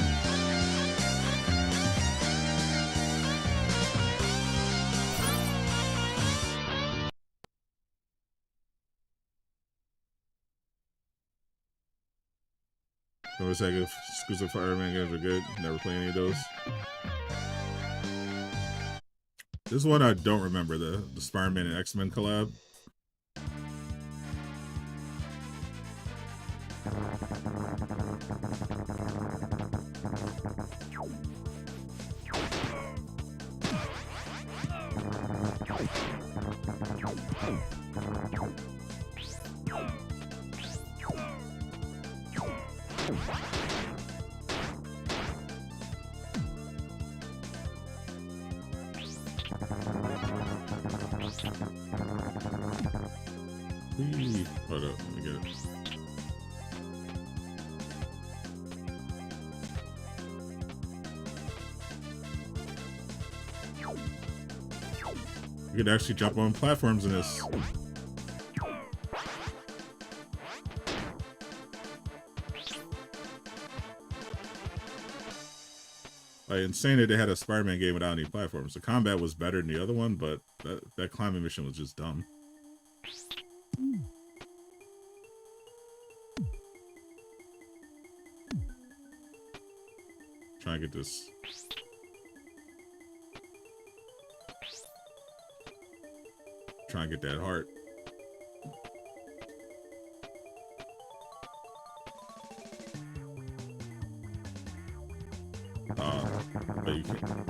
Remember Sega exclusive for Iron Man games are good. Never play any of those. This one I don't remember, the Spider-Man and X-Men collab. Hold up, let me get it. You could actually jump on platforms in this. Like, insane that they had a Spider-Man game without any platforms. The combat was better than the other one, but that climbing mission was just dumb. Trying to get this. Trying to get that heart.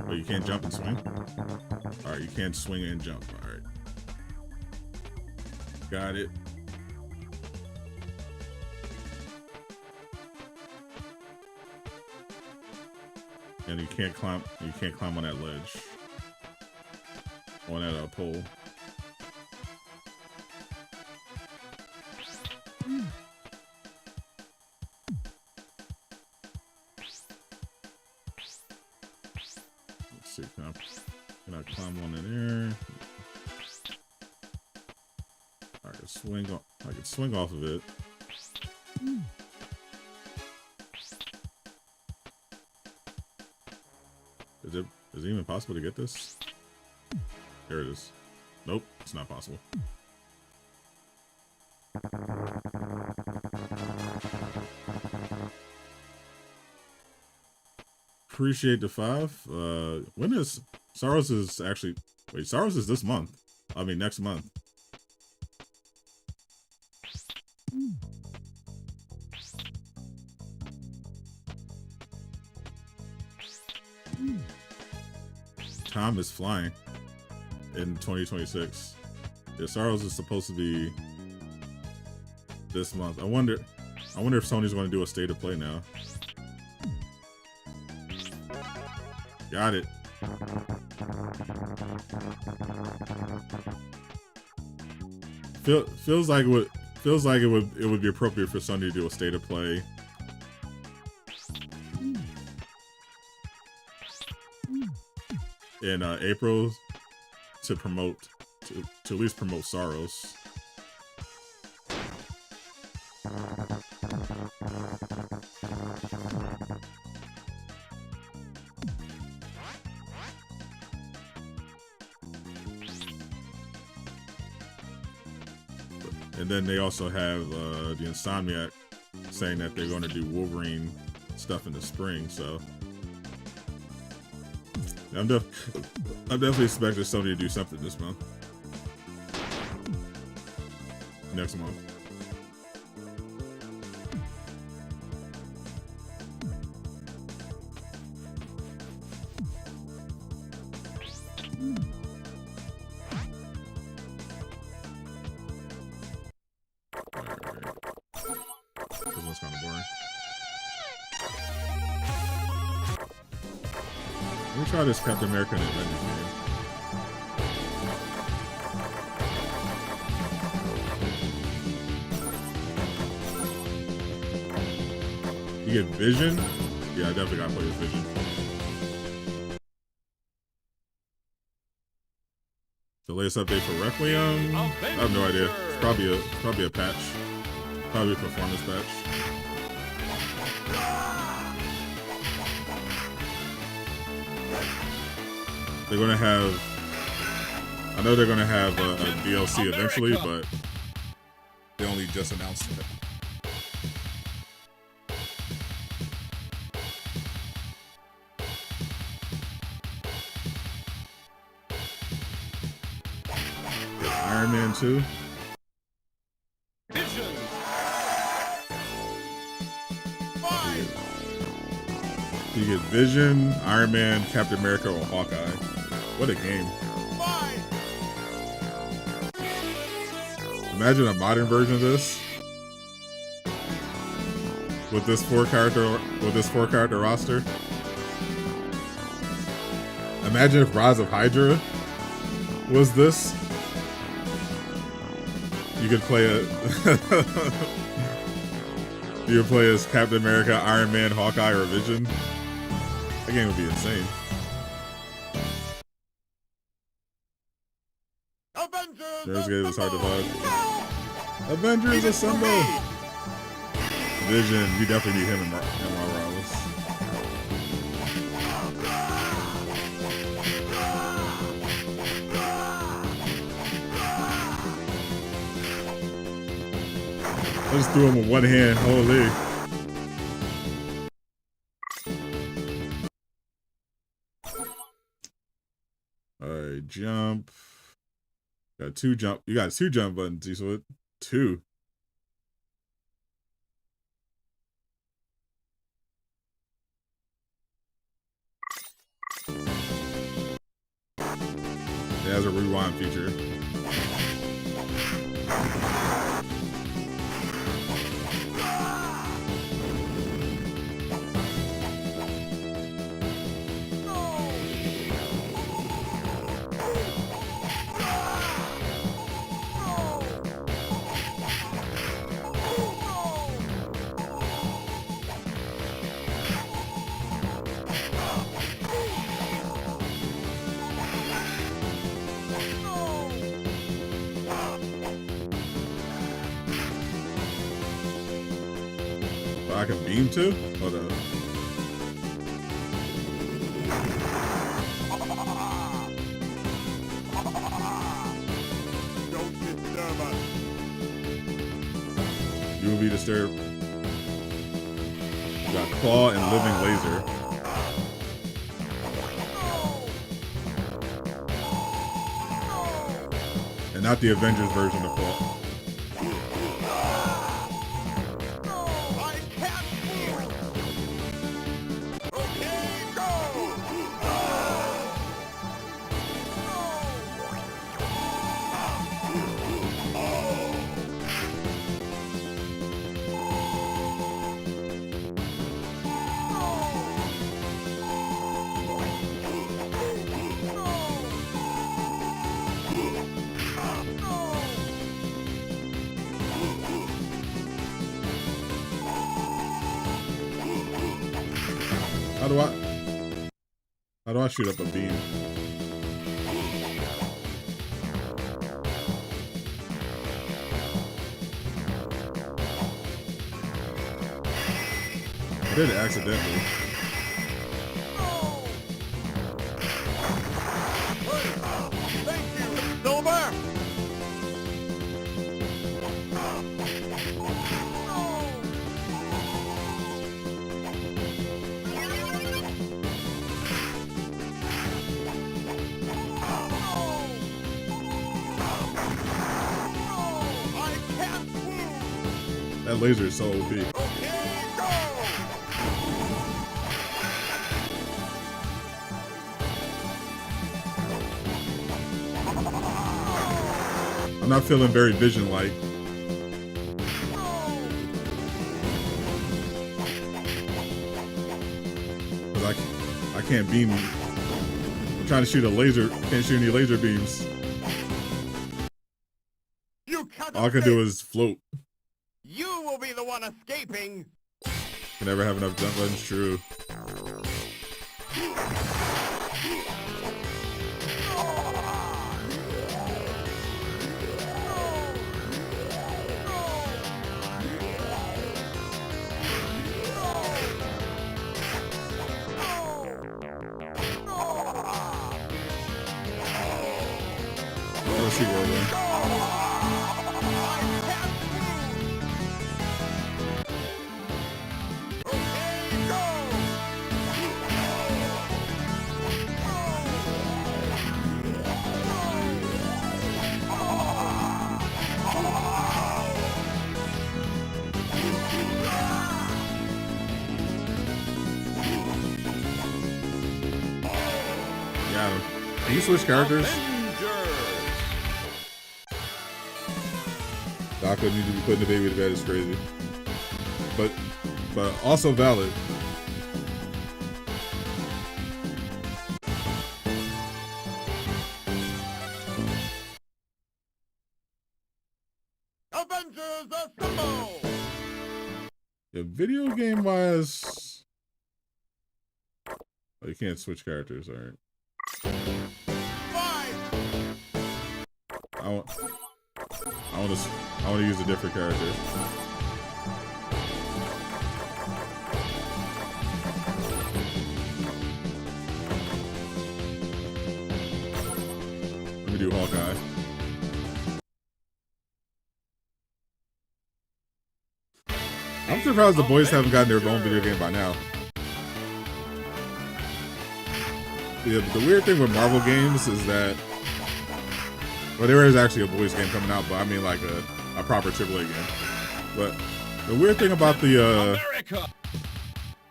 But you can't jump and swing. All right, you can't swing and jump. All right, got it. And you can't climb. You can't climb on that ledge. On that pole. Let's see. Can I climb on in there? I can swing. I can swing off of it. Is it even possible to get this? There it is. Nope, it's not possible. Appreciate the 5. When is Sorrows is actually wait, Sorrows is this month. I mean next month. Time is flying in 2026. Yeah, Sorrows is supposed to be this month. I wonder if Sony's going to do a state of play now. Got it. Feels like it would be appropriate for Sony to do a state of play. In April to promote to at least promote Sorrows. And then they also have the Insomniac saying that they're going to do Wolverine stuff in the spring, so I'm definitely expecting Sony to do something this month. Next month. This one's kind of boring. Let me try this Captain America and Avengers game. You get Vision? Yeah, I definitely gotta play with Vision. The latest update for Requiem? I have no idea. It's probably a patch. Probably a performance patch. They're gonna have. I know they're gonna have a DLC eventually, but they only just announced it. Iron Man 2. You get Vision, Iron Man, Captain America, or Hawkeye. What a game. Imagine a modern version of this. With this four character roster. Imagine if Rise of Hydra was this. You could play you could play as Captain America, Iron Man, Hawkeye, or Vision. That game would be insane. This game is hard to find. Avengers Assemble! Vision, you definitely need him in Morales. I just threw him with one hand, holy. Alright, jump. Got two jump. You got two jump buttons, so it two. It has a rewind feature. I can beam too? Hold up. Don't disturb us. You will be disturbed. You got Claw and Living Laser. And not the Avengers version of Claw. How do I shoot up a beam? I did it accidentally. Thank you, Silver. That laser is so OP. I'm not feeling very Vision-like. Cause I can't beam. I'm trying to shoot a laser. Can't shoot any laser beams. All I can do is float. You will be the one escaping. Can never have enough jump buttons. True. Let's see where we're. Can you switch characters? Doc would need to be putting the baby to bed is crazy. But also valid. Avengers Assemble! Yeah, video game wise, oh, you can't switch characters. All right. Fight! I want to use a different character. Let me do Hawkeye. I'm surprised the boys haven't gotten their own video game by now. Yeah, the weird thing with Marvel games is that, well, there is actually a boys game coming out, but I mean like a proper AAA game. But the weird thing about the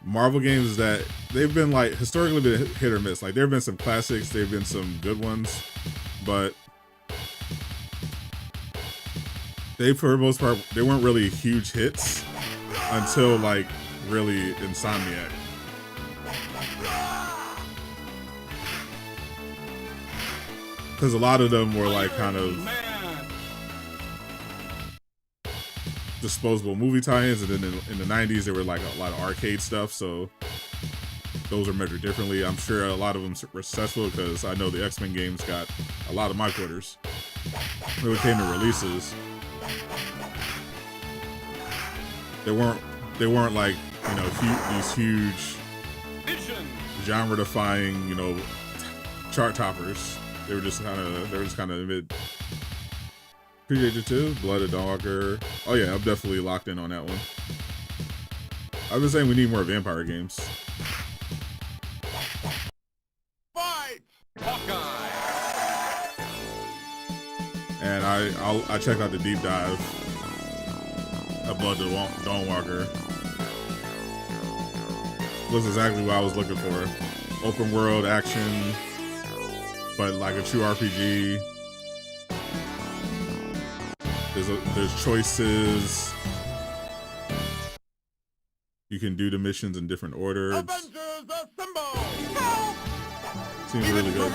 Marvel games is that they've been like historically been hit or miss. Like there have been some classics, there have been some good ones, but they, for the most part, they weren't really huge hits until like really Insomniac. Because a lot of them were like kind of disposable movie tie-ins, and then in the 90s there were like a lot of arcade stuff, so those are measured differently. I'm sure a lot of them were successful because I know the X-Men games got a lot of my quarters when it came to releases. They weren't like, you know, these huge genre-defying, you know, chart toppers. They were just kind of mid. PJ 2, Blood of Dawnwalker. Oh yeah, I'm definitely locked in on that one. I've been saying we need more vampire games. Fight! Hawkeye! And I checked out the deep dive of Blood of Dawnwalker. Looks exactly what I was looking for. Open world action, but like a true RPG. There's choices. You can do the missions in different orders. Avengers Assemble! Seems really good.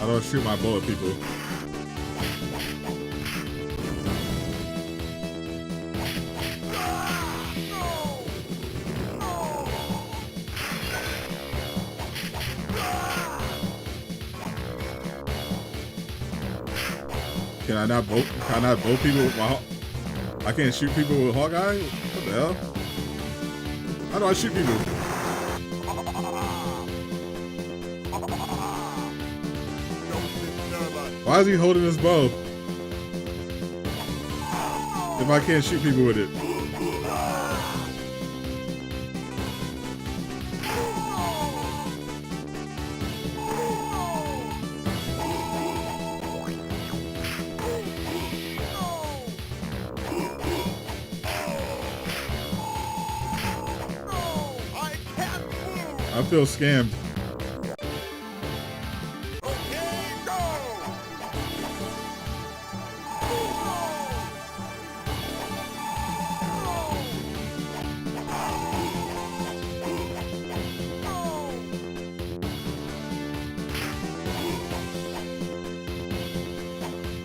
I don't shoot my bullet, people. Can I not bow people with my I can't shoot people with Hawkeye? What the hell? How do I shoot people? Why is he holding his bow if I can't shoot people with it? I feel scammed.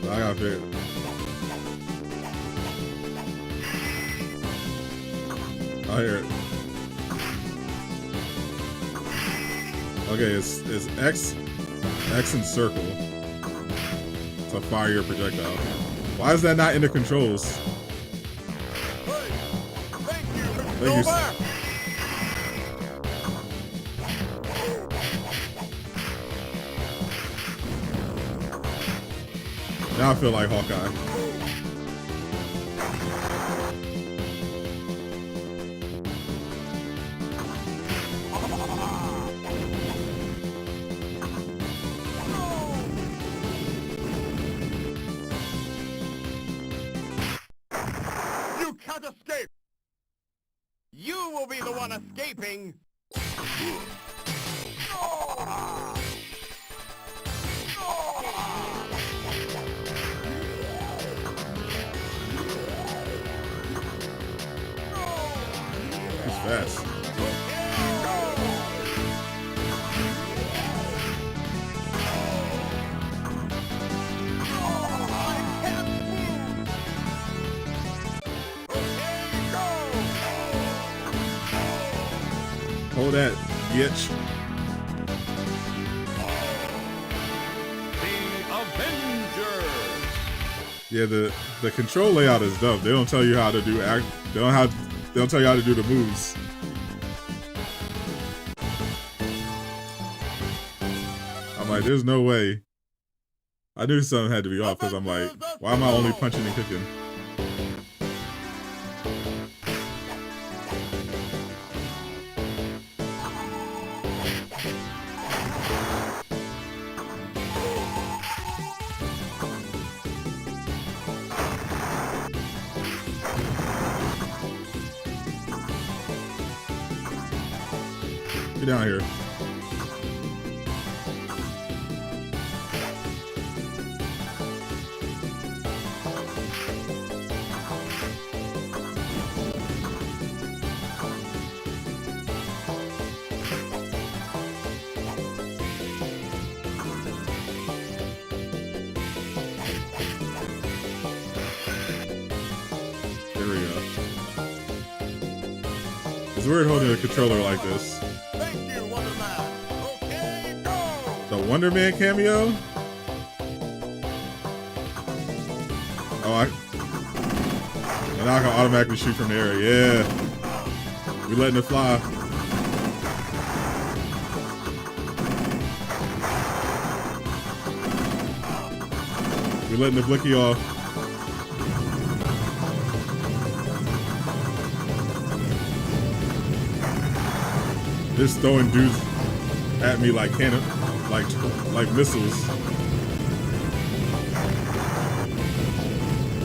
I got it. I hear it. Okay, it's X and circle to fire your projectile. Why is that not in the controls? Thank you. Now I feel like Hawkeye. You can't escape! You will be the one escaping! He's fast. Hold that, bitch. The Avengers! Yeah, the control layout is dope. They don't tell you how to do They don't tell you how to do the moves. I'm like, there's no way. I knew something had to be off because I'm like, why am I only punching and kicking? Get down here. There we go. It's weird holding a controller like this. Thank you, Wonder Man! Okay, go! The Wonder Man cameo? Oh, and now I can automatically shoot from the air. Yeah. We letting it fly. We letting the blicky off. Just throwing dudes at me like like missiles.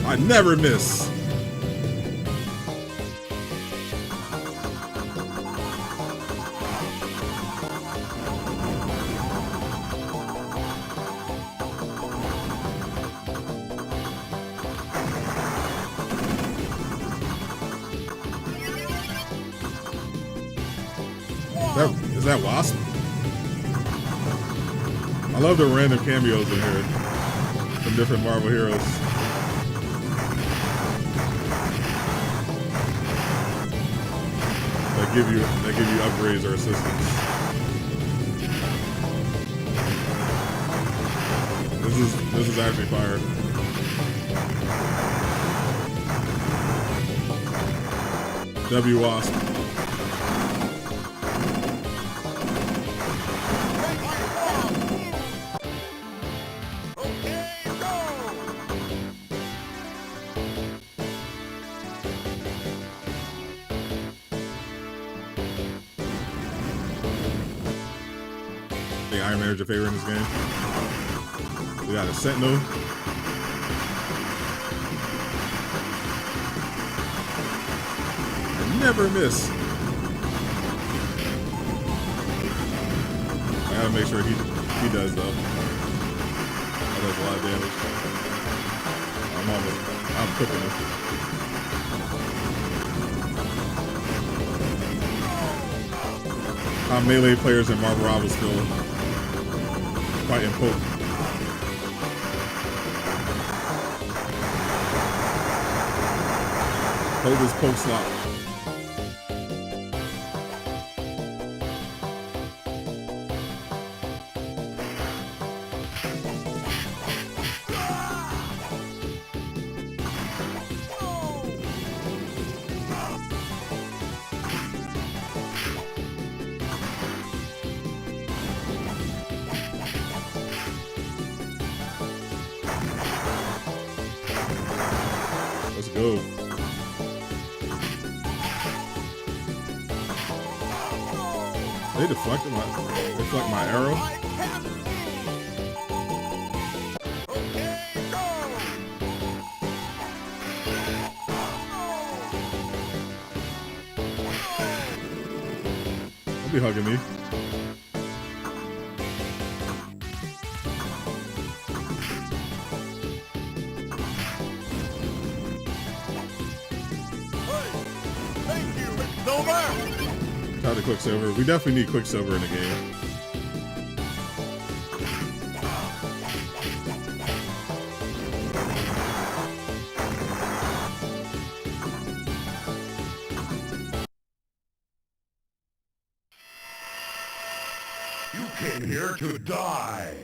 I never miss. Is that Wasp? I love the random cameos in here from different Marvel heroes. That give you upgrades or assistance. This is actually fire. W Wasp. Iron Man is your favorite in this game. We got a Sentinel. I never miss. I gotta make sure he does though. That does a lot of damage. I'm cooking him. How melee players in Marvel Rivals feel fighting poke. Hold his poke slot. go. They deflect my arrow. Don't be hugging me. Thank you, Quicksilver! Shout out to Quicksilver. We definitely need Quicksilver in the game. You came here to die!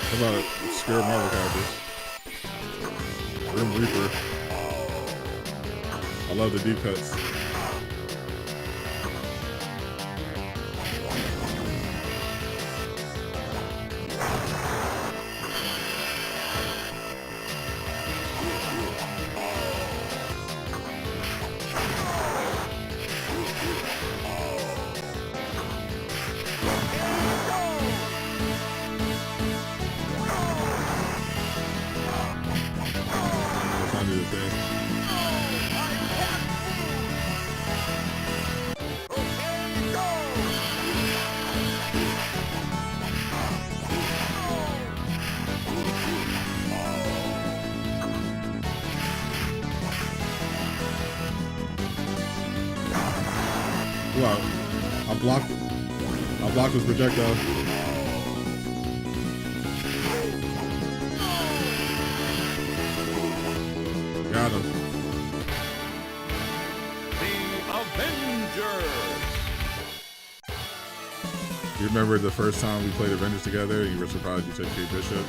How about obscure Marvel characters? Grim Reaper. I love the deep cuts. Wow. I blocked his projectile. Got him. The Avengers! You remember the first time we played Avengers together and you were surprised you took Kate Bishop?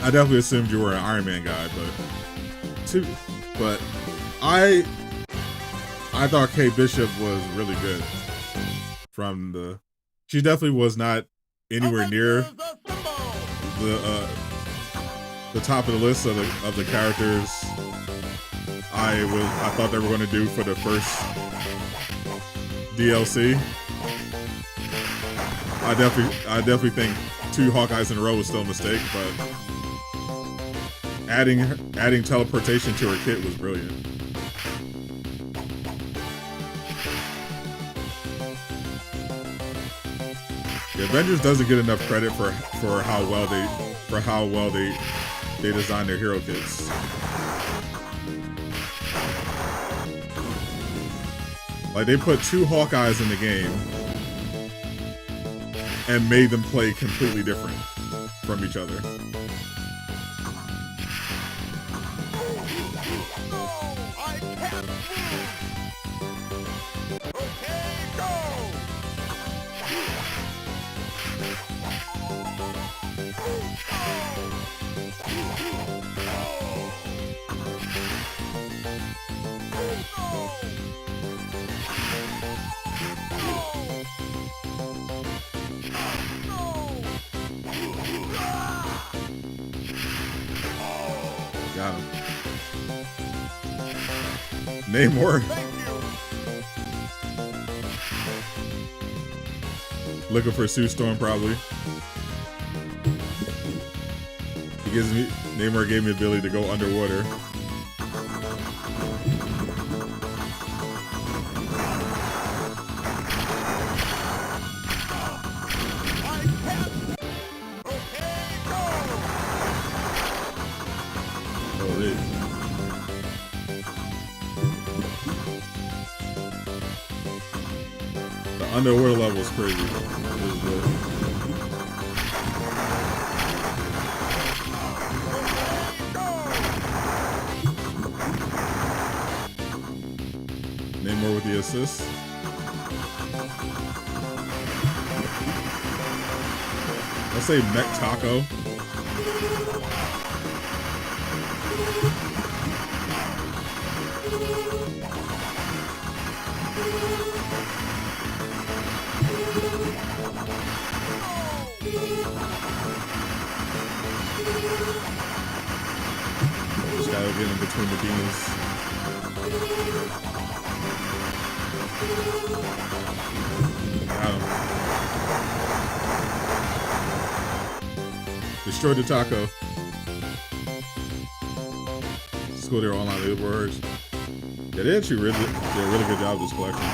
I definitely assumed you were an Iron Man guy, but I thought Kate Bishop was really good. She definitely was not anywhere near the top of the list of the characters I thought they were going to do for the first DLC. I definitely think 2 Hawkeyes in a row was still a mistake, but adding teleportation to her kit was brilliant. The Avengers doesn't get enough credit for how well they design their hero kits. Like, they put 2 Hawkeyes in the game and made them play completely different from each other. Got him. Namor. Looking for Sue Storm, probably. Namor gave me the ability to go underwater. The underwater level is crazy. It is good. Namor with the assist. Let's say Mech Taco. getting in between the beams. Got him. Destroyed the taco. School their online labor works. Yeah, they actually did a really good job with this collection.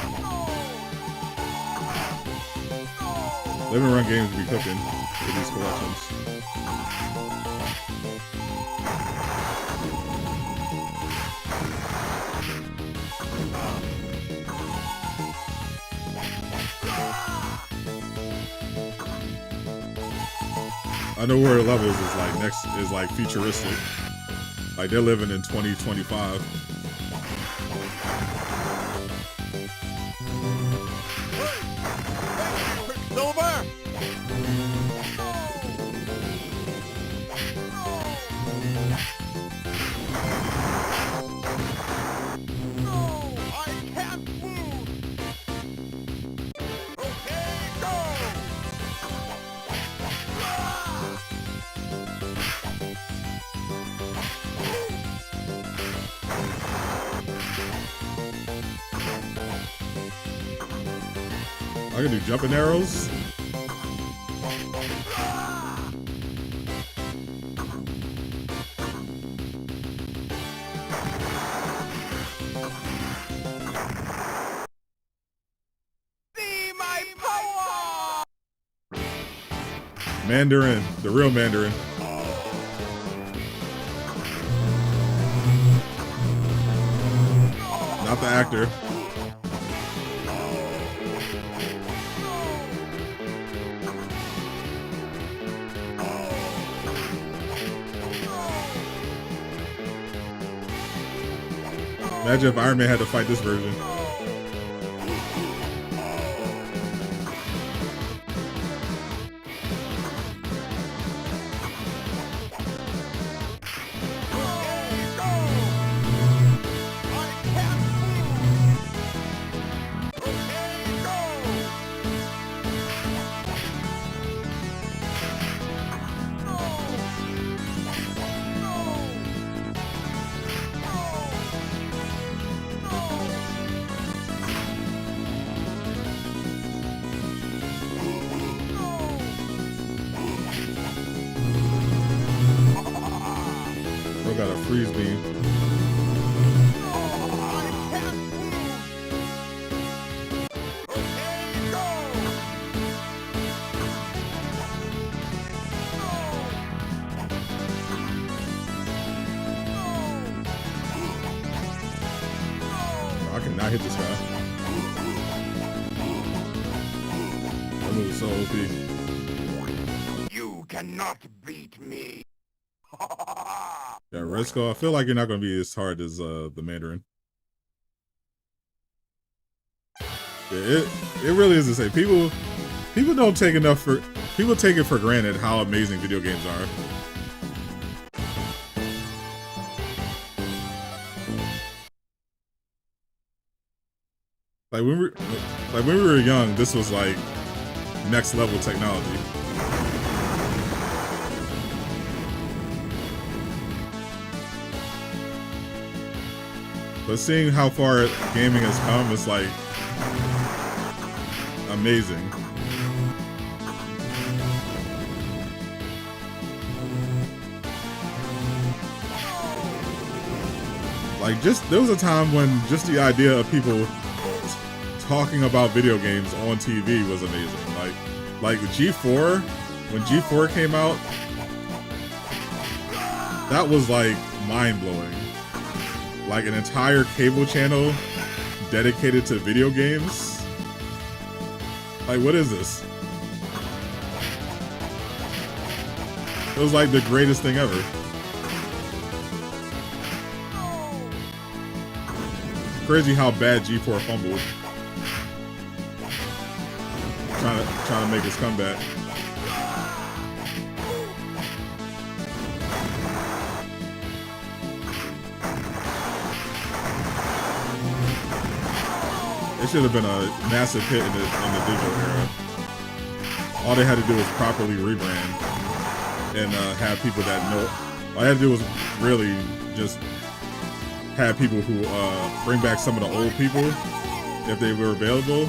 Living run games be cooking with these collections. I know where levels is like next is like futuristic. Like they're living in 2025. Silver! No, I can't move! Okay, go! I can do jumping arrows. See my power! Mandarin, the real Mandarin. Not the actor. Imagine if Iron Man had to fight this version. Got a freeze beam. I cannot hit this guy. That move is so OP. You cannot beat me. Yeah, Red Skull, I feel like you're not going to be as hard as the Mandarin. Yeah, it really is the same. People don't take enough for... People take it for granted how amazing video games are. Like when we were young, this was like next level technology. But seeing how far gaming has come is like amazing. Like there was a time when just the idea of people talking about video games on TV was amazing. Like G4, when G4 came out, that was like mind-blowing. Like an entire cable channel dedicated to video games. Like, what is this? It was like the greatest thing ever. Crazy how bad G4 fumbled. Trying to make his comeback. It should have been a massive hit in the digital era. All they had to do was properly rebrand and have people that know. All they had to do was really just had people who bring back some of the old people if they were available,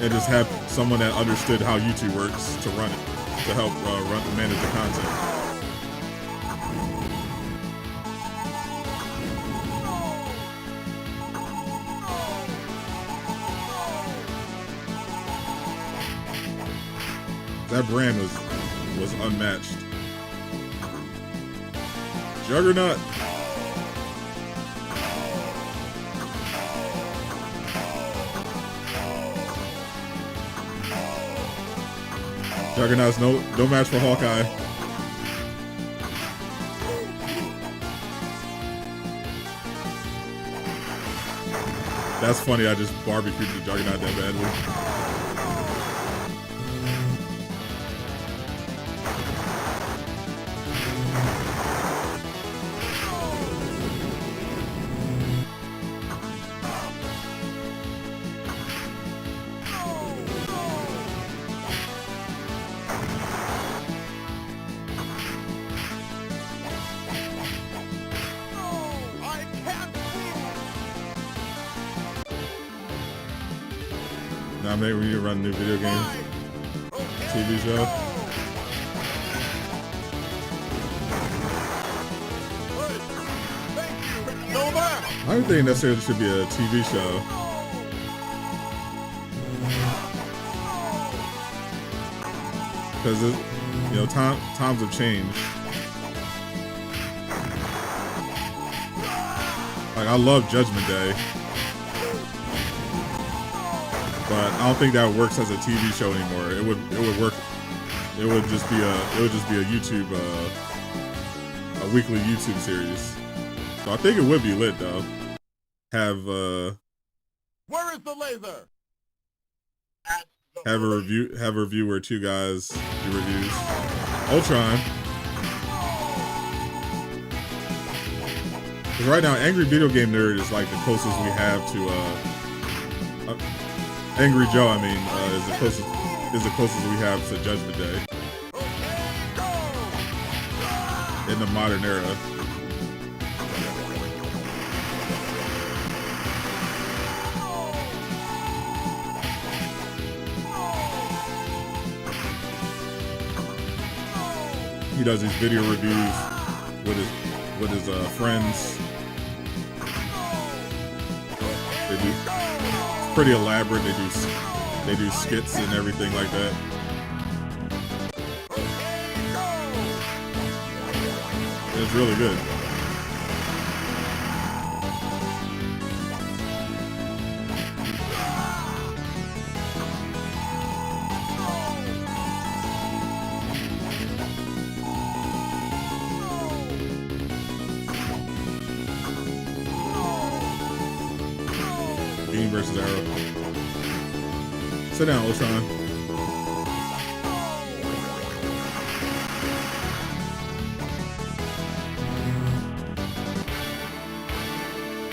and just have someone that understood how YouTube works to run it, to help manage the content. That brand was unmatched. Juggernaut. Juggernaut's no match for Hawkeye. That's funny, I just barbecued the Juggernaut that badly. Now maybe we need to run a new video game TV show. I don't think necessarily should be a TV show. Because you know, times have changed. Like, I love Judgment Day, but I don't think that works as a TV show anymore. It would work. It would just be a YouTube a weekly YouTube series. So I think it would be lit though. Have where is the laser? have a review where two guys do reviews. Ultron. Because right now, Angry Video Game Nerd is like the closest we have to Angry Joe. I mean, is the closest we have to Judgment Day in the modern era. He does these video reviews with his friends. They do, it's pretty elaborate. They do skits and everything like that. And it's really good. Versus Arrow. Sit down, Ultron.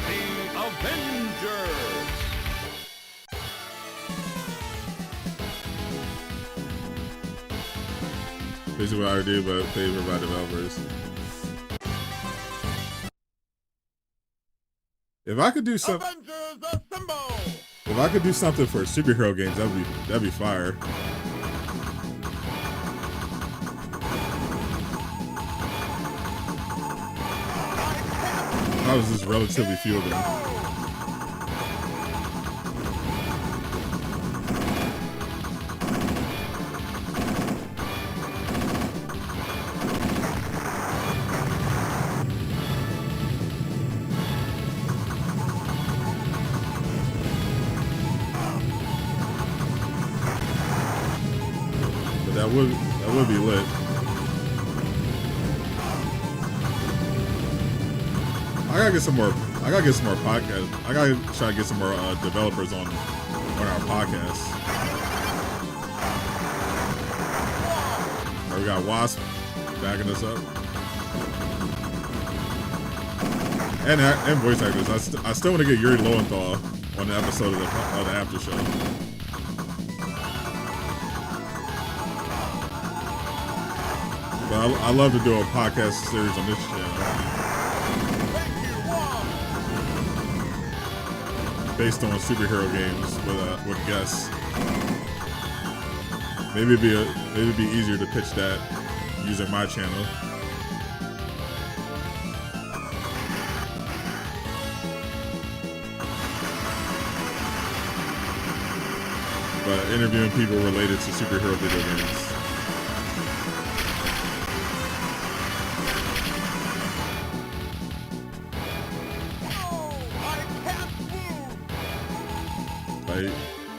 The Avengers. Basically what I would do, but favored by developers. If I could do something. If I could do something for superhero games, that'd be fire. I was just relatively few of them. That would be lit. I gotta get some more podcasts. I gotta try to get some more developers on our podcast. Right, we got Wasp backing us up, and voice actors. I still want to get Yuri Lowenthal on the episode of the after show. But I love to do a podcast series on this channel. based on superhero games with guests. Maybe it'd be easier to pitch that using my channel. But interviewing people related to superhero video games.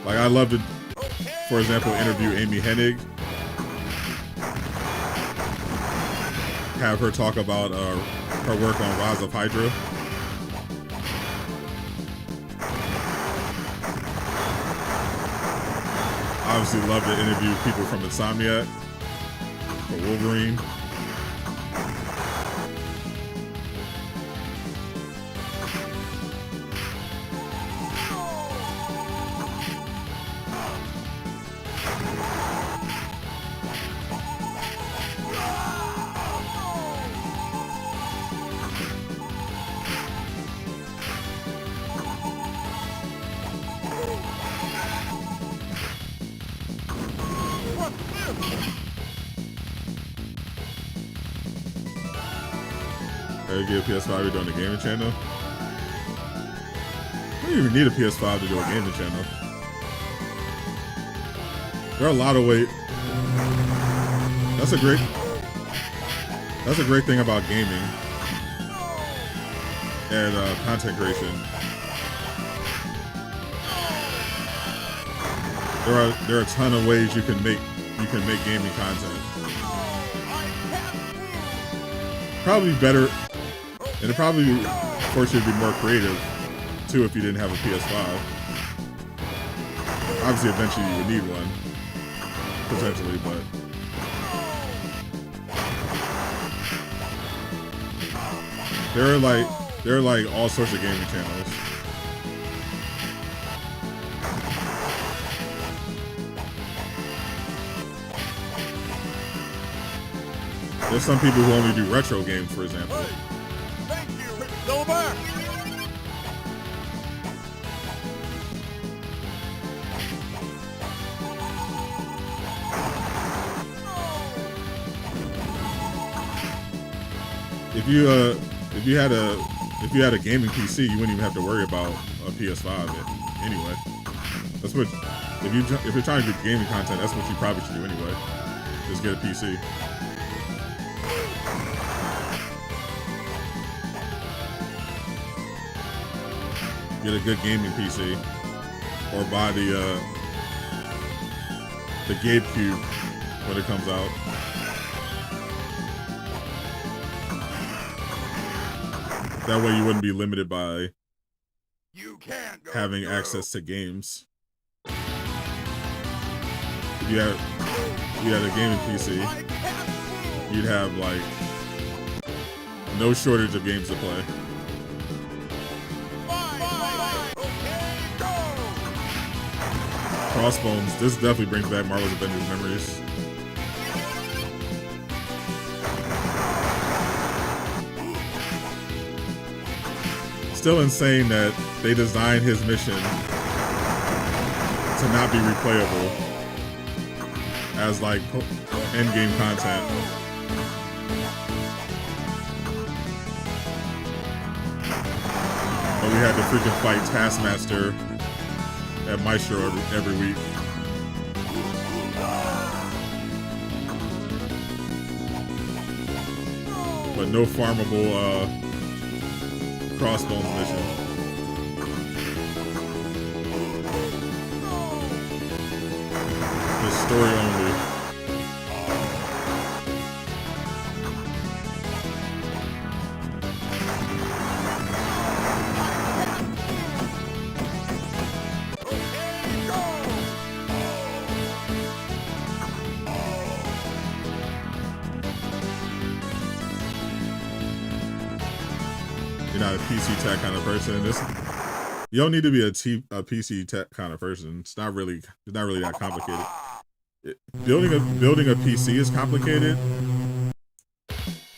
Like I love to, for example, interview Amy Hennig, have her talk about her work on Rise of Hydra. Obviously love to interview people from Insomniac, for Wolverine. Get a PS5, you're doing a gaming channel. You don't even need a PS5 to do a gaming channel. There are a lot of ways. That's a great thing about gaming and content creation. There are a ton of ways you can make gaming content. Probably better. And it probably force you to be more creative, too, if you didn't have a PS5. Obviously, eventually you would need one, potentially, but... There are like all sorts of gaming channels. There's some people who only do retro games, for example. Silver! If you had a gaming PC, you wouldn't even have to worry about a PS5 anyway. That's what if you're trying to do gaming content, that's what you probably should do anyway. Just get a PC. Get a good gaming PC, or buy the GameCube when it comes out. That way you wouldn't be limited by having access to games. If you had a gaming PC, you'd have like no shortage of games to play. Crossbones, this definitely brings back Marvel's Avengers memories. Still insane that they designed his mission to not be replayable as like endgame content. But we had to freaking fight Taskmaster at Maestro every week. But no farmable Crossbones mission. Just story only. Not a PC tech kind of person. You don't need to be a PC tech kind of person. It's not really that complicated. Building a PC is complicated.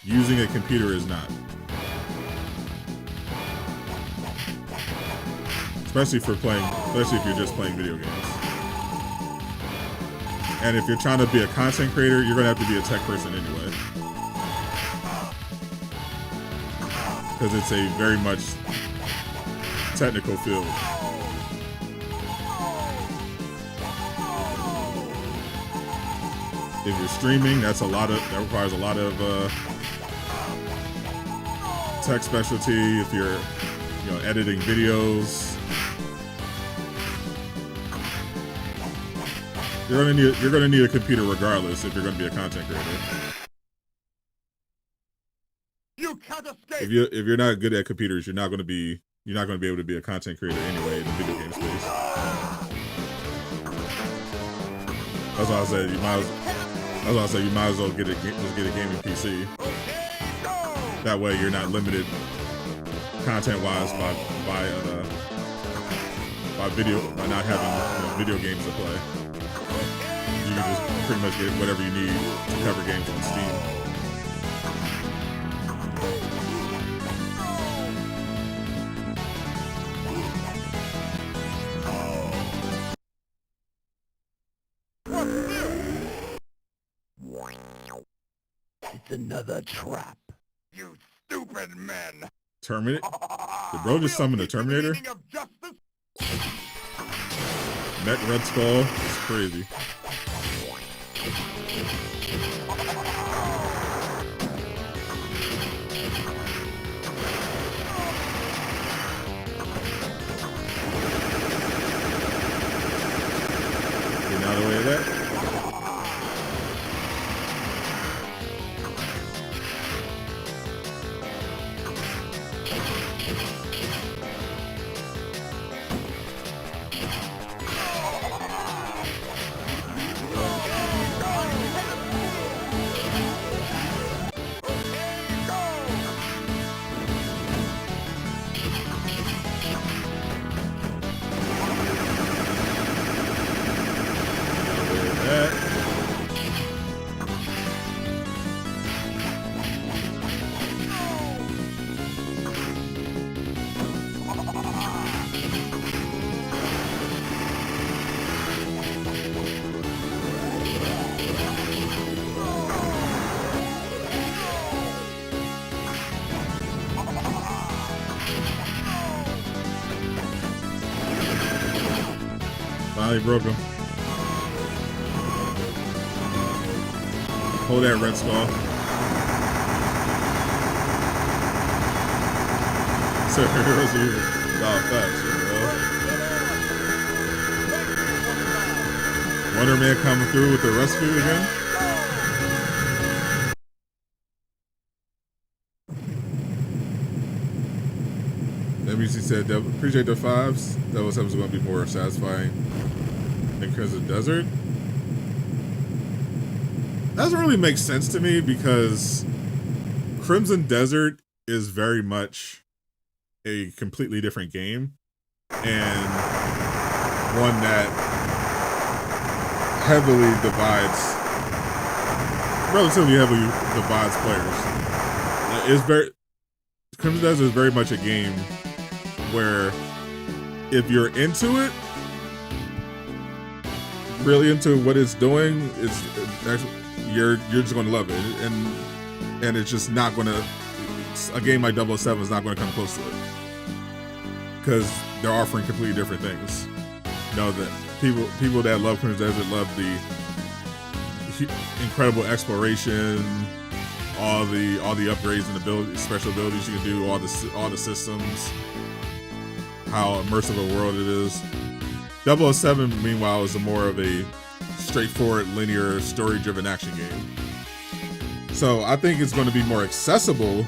Using a computer is not. especially if you're just playing video games. And if you're trying to be a content creator, you're gonna have to be a tech person anyway, because it's a very much technical field. If you're streaming, that requires a lot of tech specialty. If you're, editing videos, you're gonna need a computer regardless if you're gonna be a content creator. You can't escape. If you're not good at computers, you're not gonna be able to be a content creator anyway in the video game space. That's why I said you might as well just get a gaming PC. That way you're not limited content-wise by not having video games to play. You can just pretty much get whatever you need to cover games on Steam. It's another trap. You stupid men. Terminator? Did bro just summon the Terminator? Mech Red Skull is crazy. Getting out of the way of that. Finally broke him. Hold that, Red Skull. Sir, heroes evil. Nah, facts, bro. Wonder Man coming through with the rescue again. WC said, appreciate the fives. Devil 7 is going to be more satisfying than Crimson Desert. That doesn't really make sense to me because Crimson Desert is very much a completely different game and one that relatively heavily divides players. Crimson Desert is very much a game where if you're into it, really into what it's doing, you're just going to love it, and it's just not going to. A game like 007 is not going to come close to it because they're offering completely different things. That people that love Crimson Desert love the incredible exploration, all the upgrades and special abilities you can do, all the systems, how immersive a world it is. 007, meanwhile, is more of a straightforward, linear, story-driven action game. So I think it's going to be more accessible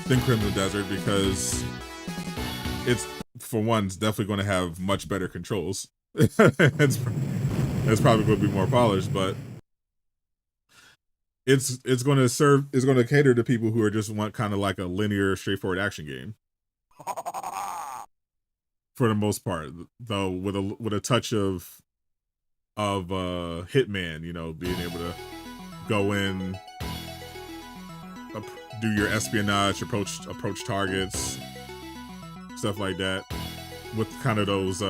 than Crimson Desert because it's, for one, it's definitely going to have much better controls. it's probably going to be more polished, but it's going to cater to people who are just want kind of like a linear, straightforward action game. For the most part, though, with a touch of Hitman, being able to go in, do your espionage, approach targets, stuff like that. with kind of those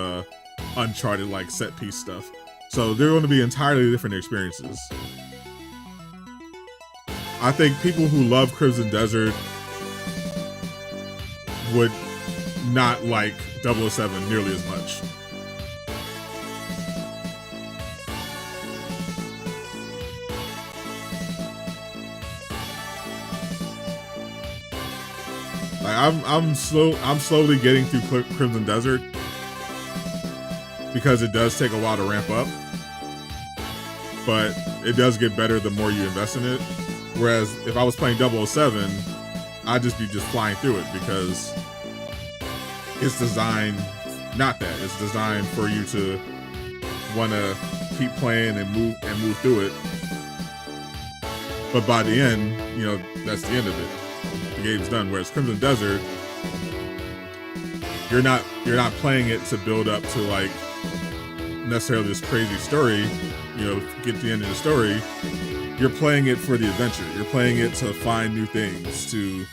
Uncharted like set piece stuff. So they're going to be entirely different experiences. I think people who love Crimson Desert would not like 007 nearly as much. Like I'm slowly getting through Crimson Desert because it does take a while to ramp up, but it does get better the more you invest in it. Whereas if I was playing 007, I'd just be flying through it because it's designed not that. It's designed for you to want to keep playing and move through it. But by the end, you know, that's the end of it. The game's done. Whereas Crimson Desert, you're not playing it to build up to like necessarily this crazy story, you know, get to the end of the story. You're playing it for the adventure. You're playing it to find new things, to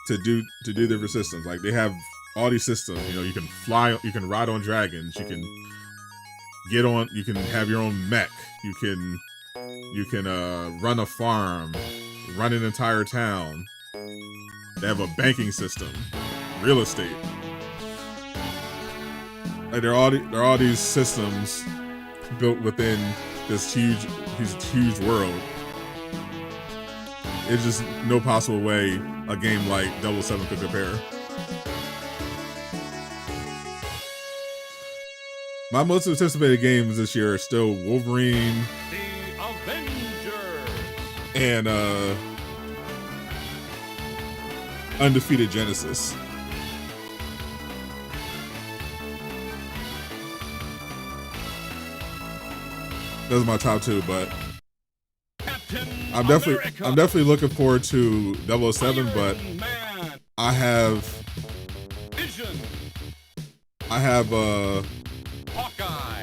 do different systems. Like they have all these systems, you know, you can fly, you can ride on dragons, you can you can have your own mech, you can run a farm, run an entire town. They have a banking system, real estate. Like there are all these systems built within this huge world. It's just no possible way a game like 007 could compare. My most anticipated games this year are still Wolverine, The Avenger, and Undefeated Genesis. Those are my top two, but I'm definitely looking forward to 007, but I have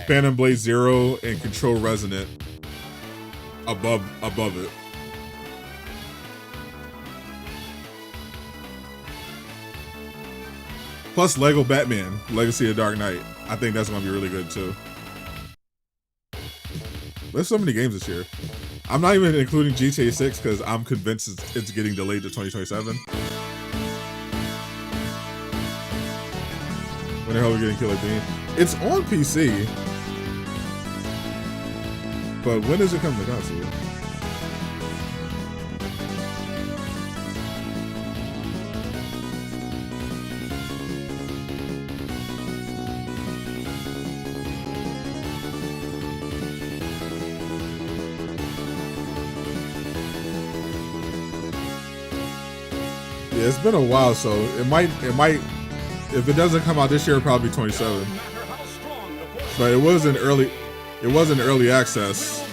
Phantom Blade Zero and Control Resonant above it. Plus Lego Batman, Legacy of Dark Knight. I think that's gonna be really good too. There's so many games this year. I'm not even including GTA 6 because I'm convinced it's getting delayed to 2027. When the hell are we getting Killer Bean? It's on PC, but when does it come to console? Yeah, it's been a while, so it might. If it doesn't come out this year, it'll probably be 27. But it was in early access.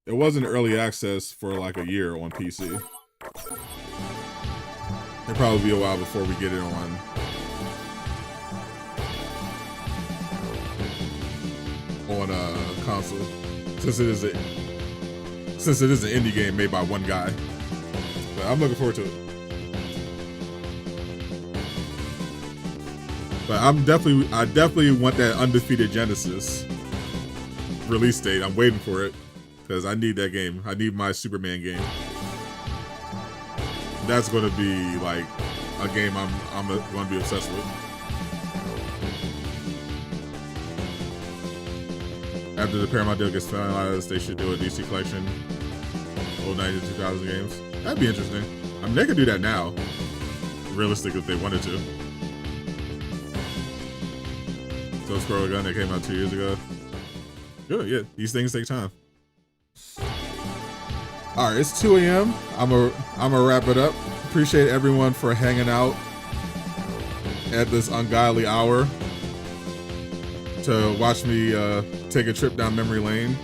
It was in early access for like a year on PC. It'll probably be a while before we get it on console, since it is an indie game made by one guy. But I'm looking forward to it. But I definitely want that Undefeated Genesis release date. I'm waiting for it because I need that game. I need my Superman game. That's going to be like a game I'm going to be obsessed with. After the Paramount deal gets finalized, they should do a DC collection, old 90s to 2000 games. That'd be interesting. I mean, they could do that now, realistic if they wanted to. So Scroll Gun that came out 2 years ago. Good, yeah. These things take time. All right, it's 2 a.m. I'm gonna wrap it up. Appreciate everyone for hanging out at this ungodly hour to watch me take a trip down memory lane.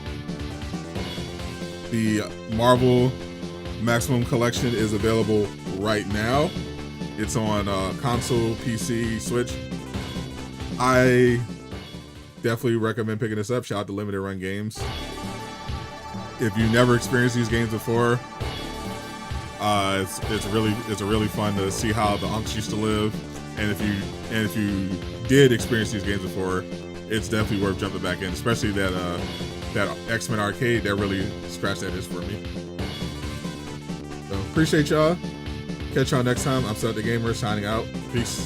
The Marvel MaXimum collection is available right now. It's on console, PC, Switch. I definitely recommend picking this up. Shout out to Limited Run Games. If you've never experienced these games before, it's really fun to see how the Unks used to live And if you did experience these games before, it's definitely worth jumping back in, especially that X-Men arcade that really scratched that itch for me. So appreciate y'all. Catch y'all next time. I'm Sadot the Gamer signing out. Peace.